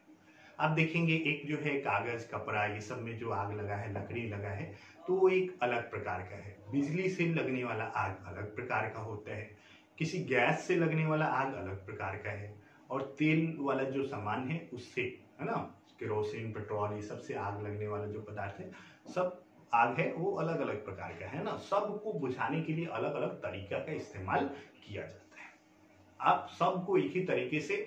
आप देखेंगे एक जो है कागज, कपड़ा, ये सब में जो आग लगा है, लकड़ी लगा है, तो वो एक अलग प्रकार का है। बिजली से लगने वाला आग अलग प्रकार का होता है, किसी गैस से लगने वाला आग अलग प्रकार का है, और तेल वाला जो सामान है उससे, है ना, केरोसिन, पेट्रोल, ये सब से आग लगने वाला जो पदार्थ है, सब आग है वो अलग अलग प्रकार का है ना। सबको बुझाने के लिए अलग अलग तरीका का इस्तेमाल किया जाता है। आप सबको एक ही तरीके से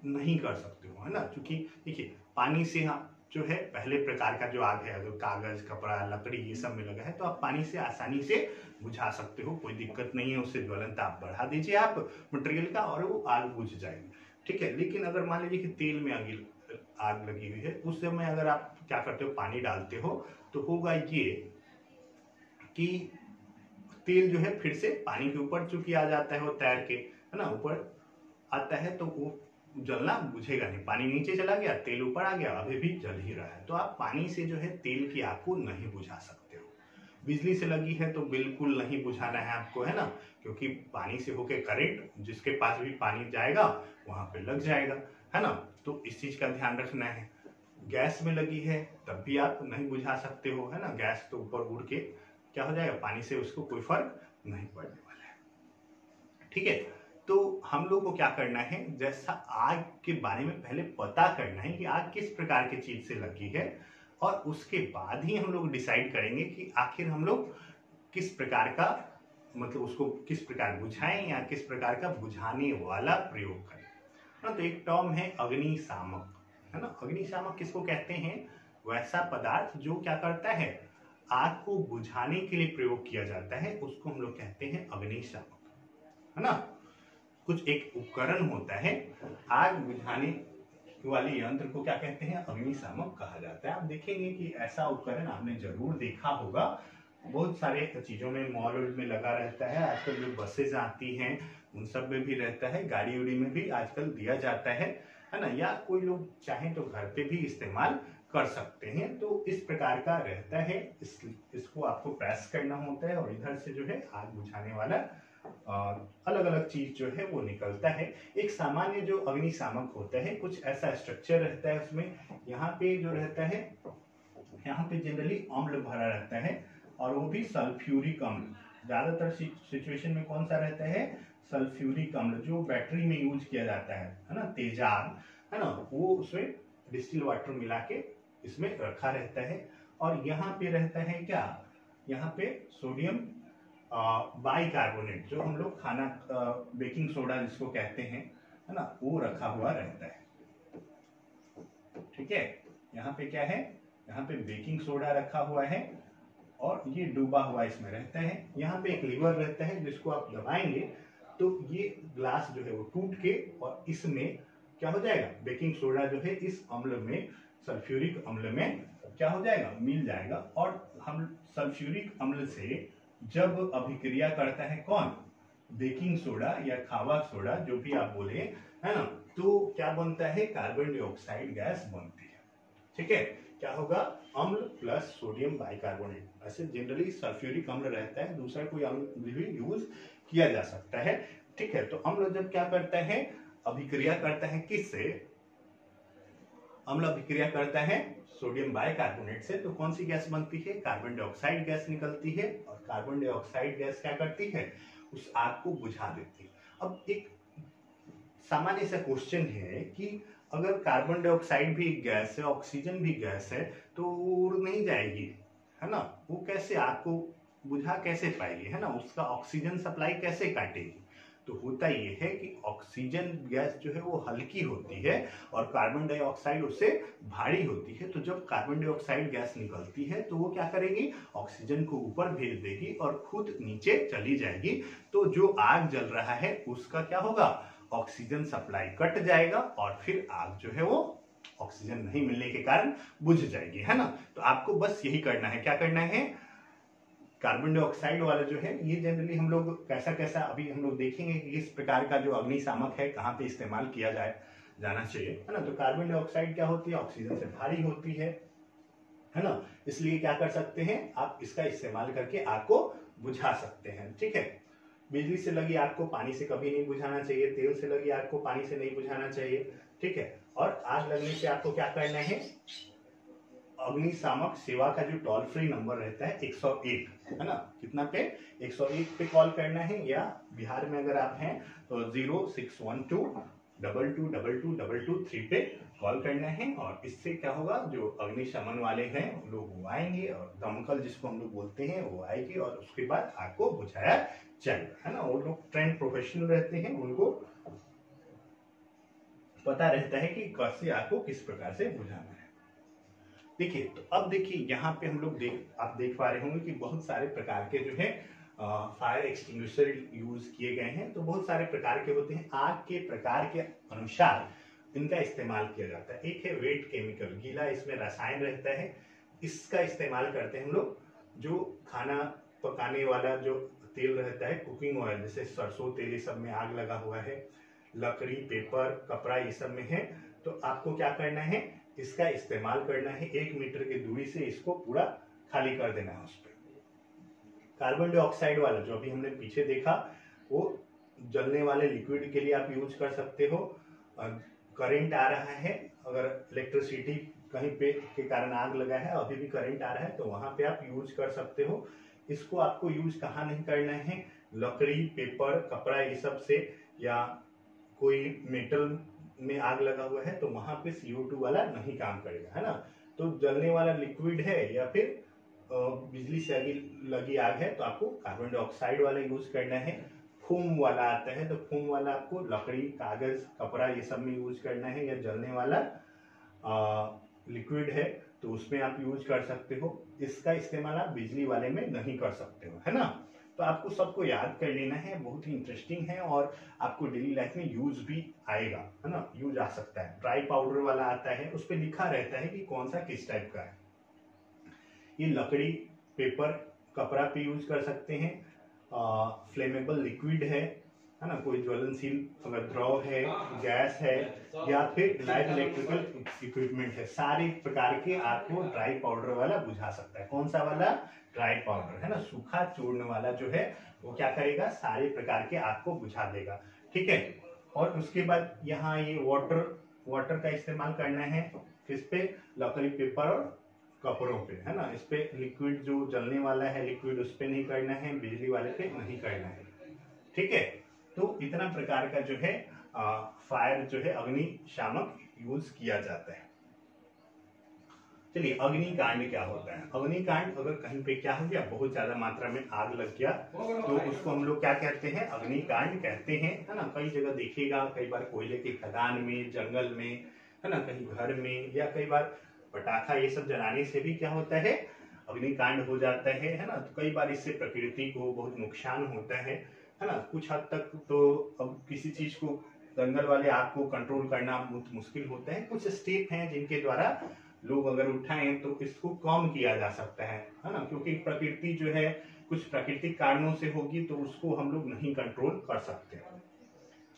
नहीं कर सकते हो, है ना। क्योंकि देखिए पानी से हम जो है पहले प्रकार का जो आग है, अगर कागज, कपड़ा, लकड़ी ये सब में लगा है तो आप पानी से आसानी से बुझा सकते हो, कोई दिक्कत नहीं है। उससे ज्वलन ताप बढ़ा दीजिए आप मटेरियल का और वो आग बुझ जाएगी, ठीक है। लेकिन अगर मान लीजिए कि तेल में आग लगी हुई है, उस समय अगर आप क्या करते हो, पानी डालते हो, तो होगा ये कि तेल जो है फिर से पानी के ऊपर चूंकि आ जाता है, वो तैर के, है ना, ऊपर आता है, तो वो जलना बुझेगा नहीं। पानी नीचे चला गया, तेल ऊपर आ गया, अभी भी जल ही रहा है। तो आप पानी से जो है तेल की आग को नहीं बुझा सकते हो। बिजली से लगी है तो बिल्कुल नहीं बुझाना है आपको, है ना, क्योंकि पानी से होके करंट जिसके पास भी पानी जाएगा वहां पे लग जाएगा, है ना। तो इस चीज का ध्यान रखना है। गैस में लगी है तब भी आप नहीं बुझा सकते हो, है ना। गैस तो ऊपर उड़ के क्या हो जाएगा, पानी से उसको कोई फर्क नहीं पड़ने वाला है, ठीक है। तो हम लोग को क्या करना है, जैसा आग के बारे में पहले पता करना है कि आग किस प्रकार की चीज से लगी है, और उसके बाद ही हम लोग डिसाइड करेंगे कि आखिर हम लोग किस प्रकार का, मतलब उसको किस प्रकार बुझाएं या किस प्रकार का बुझाने वाला प्रयोग करें। ना, तो एक टर्म है अग्निशामक, है ना। अग्निशामक किसको कहते हैं? वैसा पदार्थ जो क्या करता है, आग को बुझाने के लिए प्रयोग किया जाता है, उसको हम लोग कहते हैं अग्निशामक, है ना। कुछ एक उपकरण होता है, आग बुझाने वाले यंत्र को क्या कहते हैं? अग्निशामक कहा जाता है। आप देखेंगे कि ऐसा उपकरण आपने जरूर देखा होगा, बहुत सारे चीजों में, मॉल में लगा रहता है। आजकल जो बसेज आती हैं उन सब में भी रहता है, गाड़ी उड़ी में भी आजकल दिया जाता है ना। या कोई लोग चाहें तो घर पे भी इस्तेमाल कर सकते हैं। तो इस प्रकार का रहता है, इसको आपको प्रेस करना होता है और इधर से जो है आग बुझाने वाला अलग अलग चीज जो है वो निकलता है। एक सामान्य जो अग्निशामक होता है, कुछ ऐसा स्ट्रक्चर रहता है उसमें, यहाँ पे जो रहता है, यहाँ पे जनरली अम्ल भरा रहता है, और वो भी सल्फ्यूरिक अम्ल। ज्यादातर सिचुएशन में कौन सा रहता है? सल्फ्यूरिक अम्ल, जो बैटरी में यूज किया जाता है ना, तेजाब, है ना, वो उसमें डिस्टिल वाटर मिला के इसमें रखा रहता है। और यहाँ पे रहता है क्या, यहाँ पे सोडियम बाइकार्बोनेट, जो हम लोग खाना बेकिंग सोडा जिसको कहते हैं, है ना, वो रखा हुआ रहता है। ठीक है, यहाँ पे क्या है, यहाँ पे बेकिंग सोडा रखा हुआ है और ये डूबा हुआ इसमें रहता है। यहाँ पे एक लीवर रहता है जिसको आप दबाएंगे तो ये ग्लास जो है वो टूट के, और इसमें क्या हो जाएगा, बेकिंग सोडा जो है इस अम्ल में, सल्फ्यूरिक अम्ल में क्या हो जाएगा, मिल जाएगा। और हम सल्फ्यूरिक अम्ल से जब अभिक्रिया करता है कौन, बेकिंग सोडा या खावा सोडा, जो भी आप बोले, है ना, तो क्या बनता है, कार्बन डाइऑक्साइड गैस बनती है। ठीक है, क्या होगा, अम्ल प्लस सोडियम बाइकार्बोनेट। ऐसे जनरली सल्फ्यूरिक अम्ल रहता है, दूसरा कोई अम्ल भी यूज किया जा सकता है। ठीक है, तो अम्ल जब क्या करता है, अभिक्रिया करता है किससे, अम्ल अभिक्रिया करता है सोडियम बाइकार्बोनेट से, तो कौन सी गैस बनती है, कार्बन डाइऑक्साइड गैस निकलती है। और कार्बन डाइऑक्साइड गैस क्या करती है, उस आग को बुझा देती है। अब एक सामान्य सा क्वेश्चन है कि अगर कार्बन डाइऑक्साइड भी एक गैस है, ऑक्सीजन भी गैस है, तो उड़ नहीं जाएगी, है ना, वो कैसे आग को बुझा कैसे पाएगी, है ना, उसका ऑक्सीजन सप्लाई कैसे काटेगी। तो होता ये है कि ऑक्सीजन गैस जो है वो हल्की होती है और कार्बन डाइऑक्साइड उससे भारी होती है। तो जब कार्बन डाइऑक्साइड गैस निकलती है तो वो क्या करेगी, ऑक्सीजन को ऊपर भेज देगी और खुद नीचे चली जाएगी। तो जो आग जल रहा है उसका क्या होगा, ऑक्सीजन सप्लाई कट जाएगा और फिर आग जो है वो ऑक्सीजन नहीं मिलने के कारण बुझ जाएगी, है ना। तो आपको बस यही करना है, क्या करना है, कार्बन डाइऑक्साइड वाला जो है ये जनरली हम लोग कैसा कैसा अभी हम लोग देखेंगे कि इस प्रकार का जो अग्निशामक है कहाँ पे इस्तेमाल किया जाना चाहिए, है ना। तो कार्बन डाइऑक्साइड क्या होती है, ऑक्सीजन से भारी होती है ना, इसलिए क्या कर सकते हैं, आप इसका इस्तेमाल करके आग को बुझा सकते हैं। ठीक है, बिजली से लगी आग को पानी से कभी नहीं बुझाना चाहिए, तेल से लगी आग को पानी से नहीं बुझाना चाहिए। ठीक है, और आग लगने से आपको क्या करना है, अग्निशामक सेवा का जो टोल फ्री नंबर रहता है 101, है ना, कितना पे, 101 पे कॉल करना है, या बिहार में अगर आप हैं तो 0612222223 पे कॉल करना है। और इससे क्या होगा, जो अग्निशमन वाले हैं लोग वो आएंगे और दमकल जिसको हम लोग बोलते हैं वो आएगी और उसके बाद आग को बुझाया जाएगा, है ना। वो लोग ट्रेंड प्रोफेशनल रहते हैं, उनको पता रहता है कि कैसे आग को किस प्रकार से बुझाना है। देखिए, तो अब देखिए यहाँ पे हम लोग आप देख पा रहे होंगे कि बहुत सारे प्रकार के जो है फायर एक्सटिंग्विशर यूज किए गए हैं। तो बहुत सारे प्रकार के होते हैं, आग के प्रकार के अनुसार इनका इस्तेमाल किया जाता है। एक है वेट केमिकल, गीला इसमें रसायन रहता है, इसका इस्तेमाल करते हैं हम लोग। जो खाना पकाने वाला जो तेल रहता है, कुकिंग ऑयल, जैसे सरसों तेल, ये सब में आग लगा हुआ है, लकड़ी, पेपर, कपड़ा, ये सब में है, तो आपको क्या करना है, इसका इस्तेमाल करना है। 1 मीटर की दूरी से इसको पूरा खाली कर देना है उस पर। कार्बन डाइऑक्साइड वाला जो अभी हमने पीछे देखा, वो जलने वाले लिक्विड के लिए आप यूज कर सकते हो। करंट आ रहा है, अगर इलेक्ट्रिसिटी कहीं पे के कारण आग लगा है, अभी भी करंट आ रहा है, तो वहां पे आप यूज कर सकते हो। इसको आपको यूज कहाँ नहीं करना है, लकड़ी, पेपर, कपड़ा, ये सब से या कोई मेटल में आग लगा हुआ है तो वहां पे CO2 वाला नहीं काम करेगा, है ना। तो जलने वाला लिक्विड है या फिर बिजली से लगी आग है तो आपको कार्बन डाइऑक्साइड वाला यूज करना है। फूम वाला आता है तो फूम वाला आपको लकड़ी, कागज, कपड़ा ये सब में यूज करना है। या जलने वाला लिक्विड है तो उसमें आप यूज कर सकते हो। इसका इस्तेमाल आप बिजली वाले में नहीं कर सकते हो, है ना। तो आपको सबको याद कर लेना है, बहुत ही इंटरेस्टिंग है और आपको डेली लाइफ में यूज भी आएगा, है ना, यूज आ सकता है। ड्राई पाउडर वाला आता है, उस पर लिखा रहता है कि कौन सा किस टाइप का है। ये लकड़ी, पेपर, कपड़ा पे यूज कर सकते हैं। फ्लेमेबल लिक्विड है ना, कोई ज्वलनशील अगर द्रव है, गैस है या फिर लाइट इलेक्ट्रिकल इक्विपमेंट है, सारे प्रकार के आपको ड्राई पाउडर वाला बुझा सकता है। कौन सा वाला? ड्राई पाउडर, है ना। सूखा चूर्ण वाला जो है वो क्या करेगा, सारे प्रकार के आग को बुझा देगा, ठीक है। और उसके बाद यहाँ ये वाटर का इस्तेमाल करना है किस पे? लकड़ी, पेपर और कपड़ों पे, है ना। इस पे लिक्विड जो जलने वाला है लिक्विड उस पे नहीं करना है, बिजली वाले पे नहीं करना है, ठीक है। तो इतना प्रकार का जो है फायर जो है अग्निशामक यूज किया जाता है। चलिए, अग्निकांड क्या होता है? अग्निकांड अगर कहीं पे क्या हो गया, बहुत ज्यादा मात्रा में आग लग गया तो उसको हम लोग क्या कहते हैं? अग्निकांड कहते हैं, है ना। कई जगह देखिएगा, कई बार कोयले के खदान में, जंगल में, है ना, कहीं घर में, या कई बार पटाखा ये सब जलाने से भी क्या होता है? अग्निकांड हो जाता है ना। तो कई बार इससे प्रकृति को बहुत नुकसान होता है ना। कुछ हद तक तो अब किसी चीज को, दंगल वाले आग को कंट्रोल करना बहुत मुश्किल होता है। कुछ स्टेप हैं जिनके द्वारा लोग अगर उठाएं तो इसको कम किया जा सकता है ना। क्योंकि प्रकृति जो है कुछ प्राकृतिक कारणों से होगी तो उसको हम लोग नहीं कंट्रोल कर सकते।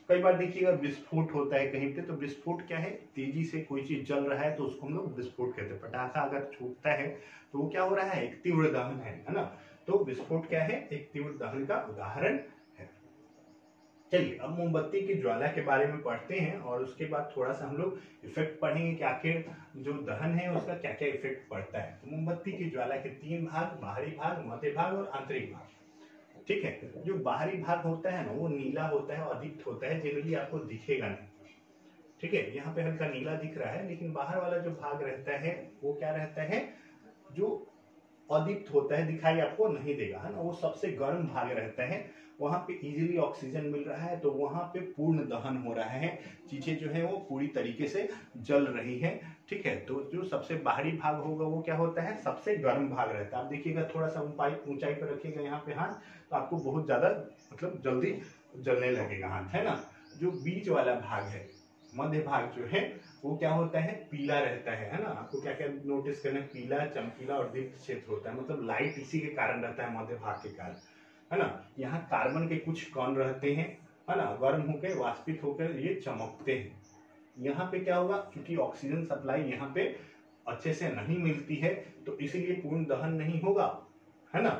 कई बार देखिएगा विस्फोट होता है कहीं पे, तो विस्फोट क्या है? तेजी से कोई चीज जल रहा है तो उसको हम लोग विस्फोट कहते हैं। पटाखा अगर छूटता है तो वो क्या हो रहा है? एक तीव्र दहन है ना। तो विस्फोट क्या है? एक तीव्र दहन का उदाहरण है। चलिए, अब मोमबत्ती की ज्वाला के बारे में पढ़ते हैं और उसके बाद थोड़ा सा हम लोग इफेक्ट पढ़ेंगे कि आखिर जो दहन है उसका क्या क्या इफेक्ट पड़ता है। तो मोमबत्ती की ज्वाला के 3 भाग, बाहरी भाग, मध्य भाग और आंतरिक भाग, ठीक है। जो बाहरी भाग होता है ना वो नीला होता है और अधिक होता है, जनरली आपको दिखेगा नहीं, ठीक है। यहाँ पे हल्का नीला दिख रहा है, लेकिन बाहर वाला जो भाग रहता है वो क्या रहता है? जो अदीप्त होता है, दिखाई आपको नहीं देगा, है ना। वो सबसे गर्म भाग रहता है, वहां पे इजीली ऑक्सीजन मिल रहा है तो वहां पे पूर्ण दहन हो रहा है, चीजें जो है वो पूरी तरीके से जल रही है, ठीक है। तो जो सबसे बाहरी भाग होगा वो क्या होता है? सबसे गर्म भाग रहता है। आप देखिएगा, थोड़ा सा ऊंचाई पर रखिएगा यहाँ पे हाथ, तो आपको बहुत ज्यादा मतलब जल्दी जलने लगेगा हाथ, है ना। जो बीच वाला भाग है, मध्य भाग जो है वो क्या होता है? पीला रहता है ना। आपको क्या क्या नोटिस करना है? पीला, चमकीला और दीप्त क्षेत्र होता है, मतलब लाइट इसी के कारण रहता है, मध्य भाग के कारण, है ना। यहाँ कार्बन के कुछ कण रहते हैं, है ना, गर्म होकर वाष्पित होकर ये चमकते हैं। यहाँ पे क्या होगा? क्योंकि ऑक्सीजन सप्लाई यहाँ पे अच्छे से नहीं मिलती है तो इसीलिए पूर्ण दहन नहीं होगा, है ना।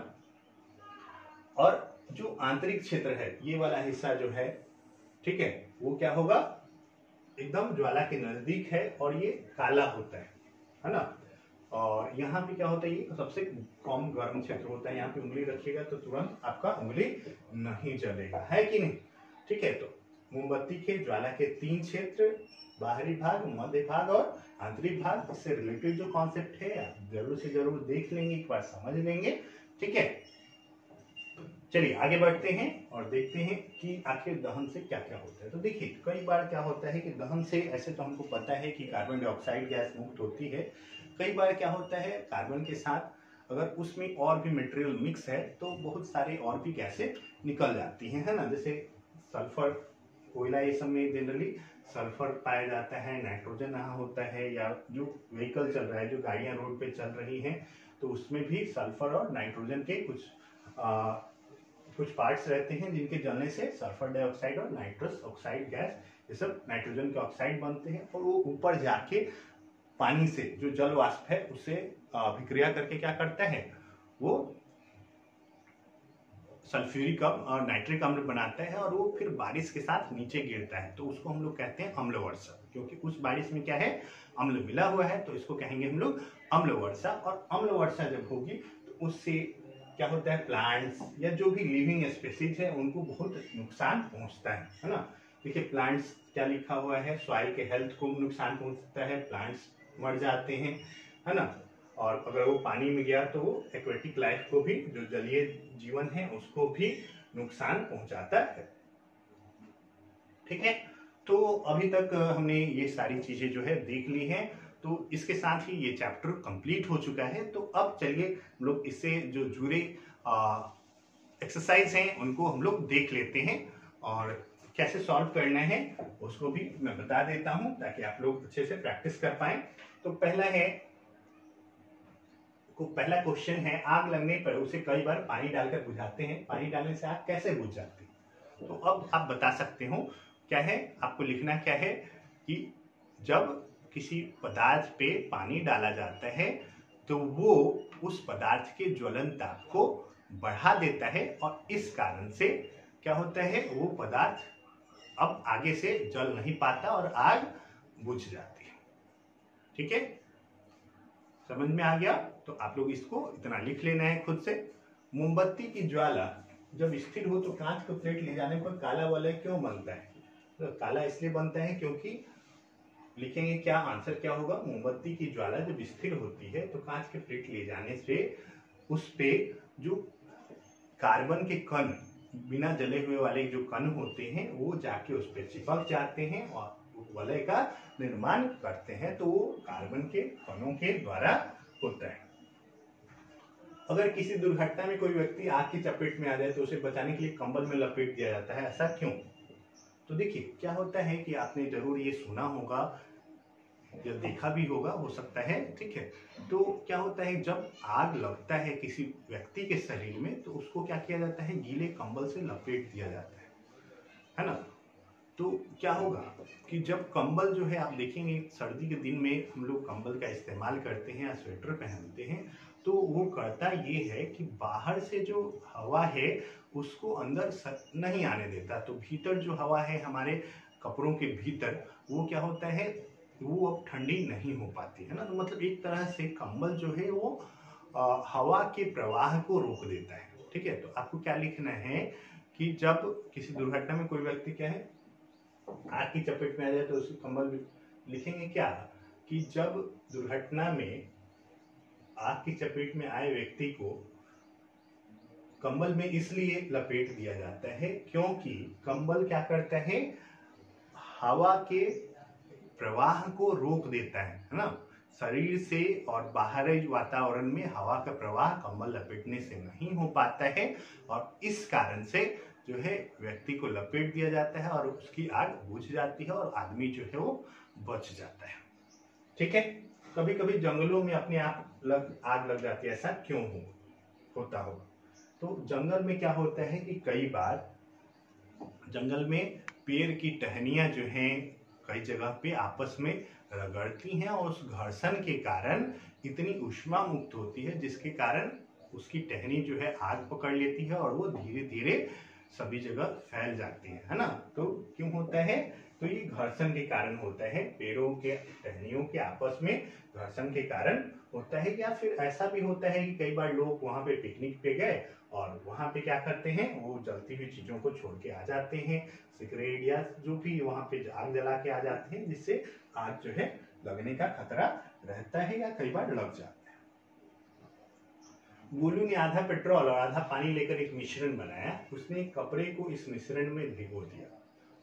और जो आंतरिक क्षेत्र है, ये वाला हिस्सा जो है, ठीक है, वो क्या होगा? एकदम ज्वाला के नजदीक है और ये काला होता है ना। और यहाँ पे क्या होता है? ये सबसे कम गर्म क्षेत्र होता है। यहाँ पे उंगली रखिएगा तो तुरंत आपका उंगली नहीं जलेगा, है कि नहीं? ठीक है। तो मोमबत्ती के ज्वाला के 3 क्षेत्र, बाहरी भाग, मध्य भाग और आंतरिक भाग, इससे रिलेटेड जो कॉन्सेप्ट है आप जरूर से जरूर देख लेंगे, एक बार समझ लेंगे, ठीक है। चलिए आगे बढ़ते हैं और देखते हैं कि आखिर दहन से क्या क्या होता है। तो देखिए, कई बार क्या होता है कि दहन से, ऐसे तो हमको पता है कि कार्बन डाइऑक्साइड गैस मुक्त होती है। कई बार क्या होता है, कार्बन के साथ अगर उसमें और भी मटेरियल मिक्स है तो बहुत सारे और भी गैसें निकल जाती हैं, है ना। जैसे सल्फर, कोयला, ये सब में जनरली सल्फर पाया जाता है, नाइट्रोजन यहाँ होता है, या जो व्हीकल चल रहा है, जो गाड़ियाँ रोड पे चल रही हैं तो उसमें भी सल्फर और नाइट्रोजन के कुछ पार्ट्स रहते हैं जिनके जलने से सल्फर डाइऑक्साइड और नाइट्रस ऑक्साइड गैस, ये सब नाइट्रोजन के ऑक्साइड बनते हैं और वो ऊपर जाके पानी से, जो जल वाष्प है, उससे अभिक्रिया करके क्या करता है? वो सल्फ्यूरिक अम्ल और नाइट्रिक अम्ल बनाता है और वो फिर बारिश के साथ नीचे गिरता है, तो उसको हम लोग कहते हैं अम्ल वर्षा। क्योंकि उस बारिश में क्या है? अम्ल मिला हुआ है, तो इसको कहेंगे हम लोग अम्ल वर्षा। और अम्ल वर्षा जब होगी तो उससे क्या होता है, प्लांट्स या जो भी लिविंग स्पेसीज है उनको बहुत नुकसान पहुंचता है ना। देखिए प्लांट्स क्या लिखा हुआ है, सॉइल के हेल्थ को नुकसान पहुंचता है, प्लांट्स मर जाते हैं, है ना। और अगर वो पानी में गया तो वो एक्वेटिक लाइफ को भी, जो जलीय जीवन है उसको भी नुकसान पहुंचाता है। ठीक है, तो अभी तक हमने ये सारी चीजें जो है देख ली हैं, तो इसके साथ ही ये चैप्टर कंप्लीट हो चुका है। तो अब चलिए हम लोग इससे जो जुड़े एक्सरसाइज हैं उनको हम लोग देख लेते हैं, और कैसे सॉल्व करना है उसको भी मैं बता देता हूं ताकि आप लोग अच्छे से प्रैक्टिस कर पाए। तो पहला क्वेश्चन है, आग लगने पर उसे कई बार पानी डालकर बुझाते हैं, पानी डालने से आग कैसे बुझ जाती है? तो अब आप बता सकते हो क्या है, आपको लिखना क्या है कि जब किसी पदार्थ पे पानी डाला जाता है तो वो उस पदार्थ के ज्वलन ताप को बढ़ा देता है, और इस कारण से क्या होता है, वो पदार्थ अब आगे से जल नहीं पाता और आग बुझ जाती है। ठीक है, समझ में आ गया? तो आप लोग इसको इतना लिख लेना है खुद से। मोमबत्ती की ज्वाला जब स्थिर हो तो कांच को प्लेट ले जाने पर काला वलय क्यों बनता है? तो काला इसलिए बनता है क्योंकि, लिखेंगे क्या, आंसर क्या होगा, मोमबत्ती की ज्वाला जब स्थिर होती है तो कांच के प्लेट ले जाने से उस पे जो कार्बन के कण, बिना जले हुए वाले जो कण होते हैं वो जाके उस पे चिपक जाते हैं और वलय का निर्माण करते हैं, तो वो कार्बन के कणों के द्वारा होता है। अगर किसी दुर्घटना में कोई व्यक्ति आग की चपेट में आ जाए तो उसे बचाने के लिए कंबल में लपेट दिया जाता है, ऐसा क्यों? तो देखिए क्या होता है कि आपने जरूर ये सुना होगा या देखा भी होगा, हो सकता है, ठीक है। तो क्या होता है, जब आग लगता है किसी व्यक्ति के शरीर में तो उसको क्या किया जाता है, गीले कंबल से लपेट दिया जाता है ना। तो क्या होगा कि जब कंबल जो है, आप देखेंगे सर्दी के दिन में हम लोग कंबल का इस्तेमाल करते हैं या स्वेटर पहनते हैं, तो वो करता ये है कि बाहर से जो हवा है उसको अंदर नहीं आने देता, तो भीतर जो हवा है हमारे कपड़ों के भीतर, वो क्या होता है, वो अब ठंडी नहीं हो पाती है ना। तो मतलब एक तरह से कंबल जो है वो हवा के प्रवाह को रोक देता है। ठीक है, तो आपको क्या लिखना है कि जब किसी दुर्घटना में कोई व्यक्ति क्या है, आग की चपेट में आ जाए तो उसे कंबल भी, लिखेंगे क्या कि जब दुर्घटना में आग की चपेट में आए व्यक्ति को कंबल में इसलिए लपेट दिया जाता है क्योंकि कंबल क्या करता है, हवा के प्रवाह को रोक देता है ना। शरीर से और बाहरी वातावरण में हवा का प्रवाह कंबल लपेटने से नहीं हो पाता है, और इस कारण से जो है व्यक्ति को लपेट दिया जाता है और उसकी आग बुझ जाती है और आदमी जो है वो बच जाता है। ठीक है, कभी कभी जंगलों में अपने आप आग लग जाती है, ऐसा क्यों होता होगा? तो जंगल में क्या होता है कि कई बार जंगल में पेड़ की टहनियां जो हैं कई जगह पे आपस में रगड़ती हैं और उस घर्षण के कारण इतनी ऊष्मा मुक्त होती है जिसके कारण उसकी टहनी जो है आग पकड़ लेती है और वो धीरे धीरे सभी जगह फैल जाती है ना। तो क्यों होता है, तो ये घर्षण के कारण होता है, पेड़ों के टहनियों के आपस में घर्षण के कारण होता है। या फिर ऐसा भी होता है कि कई बार लोग वहां पे पिकनिक पे गए और वहां पे क्या करते हैं, वो जलती हुई चीजों को छोड़ के आ जाते हैं, सिगरेट या जो भी वहां पे आग जला के आ जाते हैं, जिससे आग जो है लगने का खतरा रहता है या कई बार लग जाता है। गोलू ने आधा पेट्रोल और आधा पानी लेकर एक मिश्रण बनाया, उसने एक कपड़े को इस मिश्रण में भिगो दिया,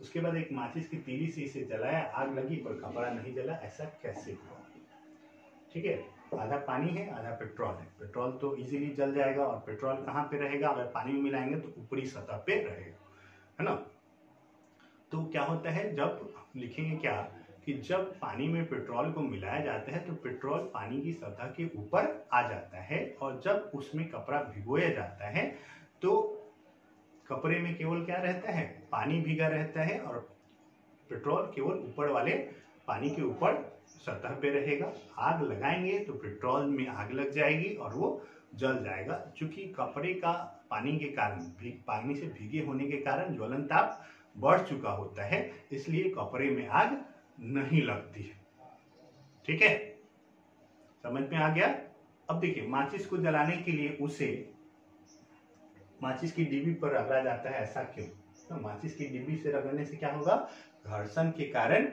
उसके बाद एक माचिस की तीली से इसे जलाया, आग लगी पर कपड़ा नहीं जला, ऐसा कैसे हुआ? ठीक है, आधा पानी है आधा पेट्रोल है, पेट्रोल तो इजीली जल जाएगा और पेट्रोल कहाँ पे रहेगा, अगर पानी में मिलाएंगे तो ऊपरी सतह पे रहेगा, है ना। तो क्या होता है, जब लिखेंगे क्या कि जब पानी में पेट्रोल को मिलाया जाता है तो पेट्रोल पानी की सतह के ऊपर आ जाता है, और जब उसमें कपड़ा भिगोया जाता है तो कपड़े में केवल क्या रहता है, पानी भीगा रहता है और पेट्रोल केवल ऊपर वाले पानी के ऊपर सतह पे रहेगा। आग लगाएंगे तो पेट्रोल में आग लग जाएगी और वो जल जाएगा। चूंकि कपड़े का पानी के कारण, पानी से भीगे होने के कारण ज्वलन ताप बढ़ चुका होता है, इसलिए कपड़े में आग नहीं लगती है। ठीक है, समझ में आ गया? अब देखिए, माचिस को जलाने के लिए उसे माचिस की डिब्बी पर रगड़ा जाता है, ऐसा क्यों? तो माचिस की डिब्बी से रगड़ने से क्या होगा, घर्षण के कारण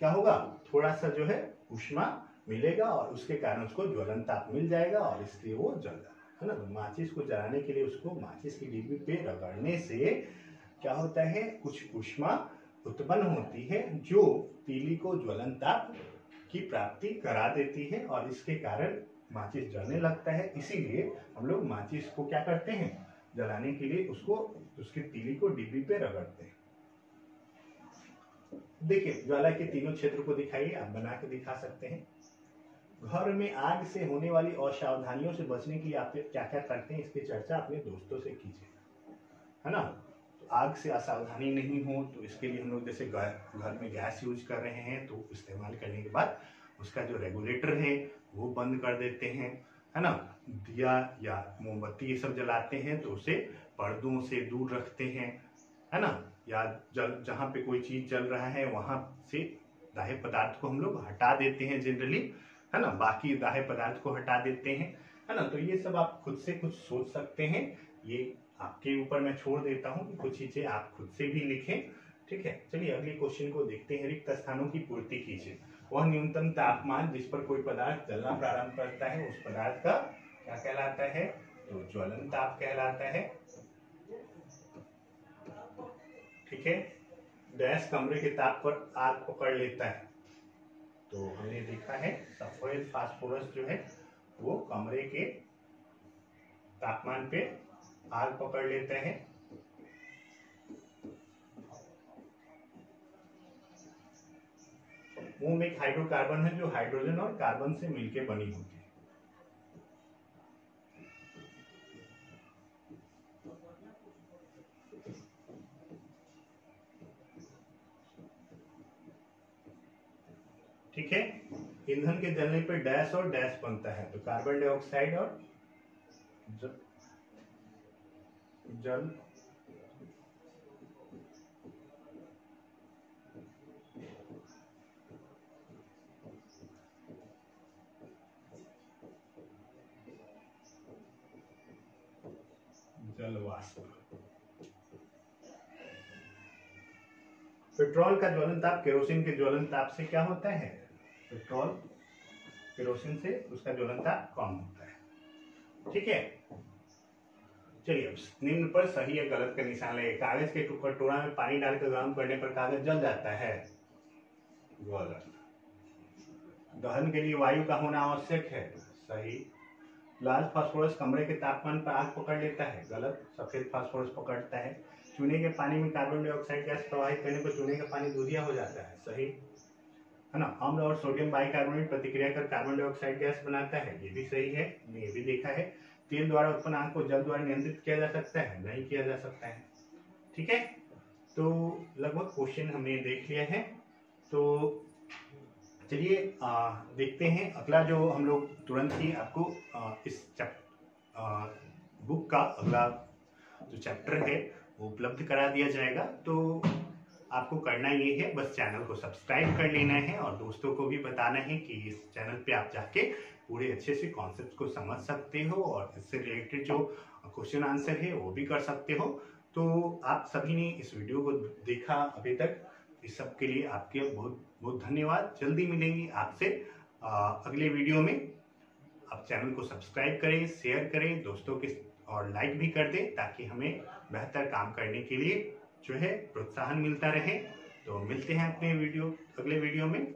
क्या होगा, थोड़ा सा जो है ऊष्मा मिलेगा और उसके कारण उसको ज्वलन ताप मिल जाएगा और इसलिए वो जल जाएगा, है ना। तो माचिस को जलाने के लिए उसको माचिस की डिब्बी पे रगड़ने से क्या होता है, कुछ ऊष्मा उत्पन्न होती है जो तीली को ज्वलन ताप की प्राप्ति करा देती है और इसके कारण माचिस जलने लगता है। इसीलिए हम लोग माचिस को क्या करते हैं, जलाने के लिए उसको उसकी तीली को डिब्बी पे रगड़ते हैं। देखिए ज्वाला के तीनों क्षेत्र को दिखाइए, आप बना के दिखा सकते हैं। घर में आग से होने वाली असावधानियों से बचने के लिए आप क्या क्या करते हैं, इसकी चर्चा अपने दोस्तों से कीजिए, है ना। तो आग से असावधानी नहीं हो तो इसके लिए हम लोग जैसे घर में गैस यूज कर रहे हैं तो इस्तेमाल करने के बाद उसका जो रेगुलेटर है वो बंद कर देते हैं, है ना। दिया या मोमबत्ती ये सब जलाते हैं तो उसे पर्दों से दूर रखते हैं, है ना। या जहाँ पे कोई चीज जल रहा है वहां से दाह्य पदार्थ को हम लोग हटा देते हैं जनरली, है ना। बाकी दाह्य पदार्थ को हटा देते हैं, है ना। तो ये सब आप खुद से कुछ सोच सकते हैं, ये आपके ऊपर मैं छोड़ देता हूँ कि कुछ चीजें आप खुद से भी लिखें, ठीक है। चलिए अगले क्वेश्चन को देखते हैं। रिक्त स्थानों की पूर्ति कीजिए। वह न्यूनतम तापमान जिस पर कोई पदार्थ जलना प्रारंभ करता है उस पदार्थ का क्या कहलाता है, तो ज्वलन ताप कहलाता है, ठीक है। गैस कमरे के ताप पर आग पकड़ लेता है, तो हमने देखा है सफेद फास्फोरस जो है वो कमरे के तापमान पे आग पकड़ लेता है। मोम एक हाइड्रोकार्बन है जो हाइड्रोजन और कार्बन से मिलकर बनी होती है। ठीक है। ईंधन के जलने पर डैश और डैश बनता है, तो कार्बन डाइऑक्साइड और जल जल वाष्प। पेट्रोल का ज्वलन ताप केरोसिन के ज्वलन ताप से क्या होता है, पेट्रोल केरोसिन से उसका ज्वलन ताप कम होता है, ठीक है। चलिए अब निम्न पर सही या गलत का निशान लगे। कागज के कटोरा में पानी डालकर गर्म करने पर कागज जल जाता है, गलत। दहन के लिए वायु का होना आवश्यक है, सही। लाल फास्फोरस कमरे के तापमान पर आग पकड़ लेता है, गलत। सफेद फास्फोरस पकड़ता है। चूने के पानी में कार्बन डाइऑक्साइड गैस प्रवाहित करने पर चूने का पानी दूधिया हो जाता है, सही, है ना। अम्ल और सोडियम बाइकार्बोनेट प्रतिक्रिया कर कार्बन डाइऑक्साइड गैस बनाता है, ये भी सही है, हमने ये भी देखा है। तेल द्वारा उत्पन्न आग को जल द्वारा नियंत्रित किया जा सकता है, नहीं किया जा सकता है, ठीक है। तो लगभग क्वेश्चन हमने देख लिया है। तो चलिए देखते हैं अगला जो हम लोग तुरंत ही आपको इस बुक का अगला जो चैप्टर है वो उपलब्ध करा दिया जाएगा। तो आपको करना ये है, बस चैनल को सब्सक्राइब कर लेना है और दोस्तों को भी बताना है कि इस चैनल पे आप जाके पूरे अच्छे से कॉन्सेप्ट को समझ सकते हो और इससे रिलेटेड जो क्वेश्चन आंसर है वो भी कर सकते हो। तो आप सभी ने इस वीडियो को देखा अभी तक, इस सब के लिए आपके बहुत बहुत धन्यवाद। जल्दी मिलेंगे आपसे अगले वीडियो में। आप चैनल को सब्सक्राइब करें, शेयर करें दोस्तों के और लाइक भी कर दें ताकि हमें बेहतर काम करने के लिए जो है प्रोत्साहन मिलता रहे। तो मिलते हैं अपने अगले वीडियो में।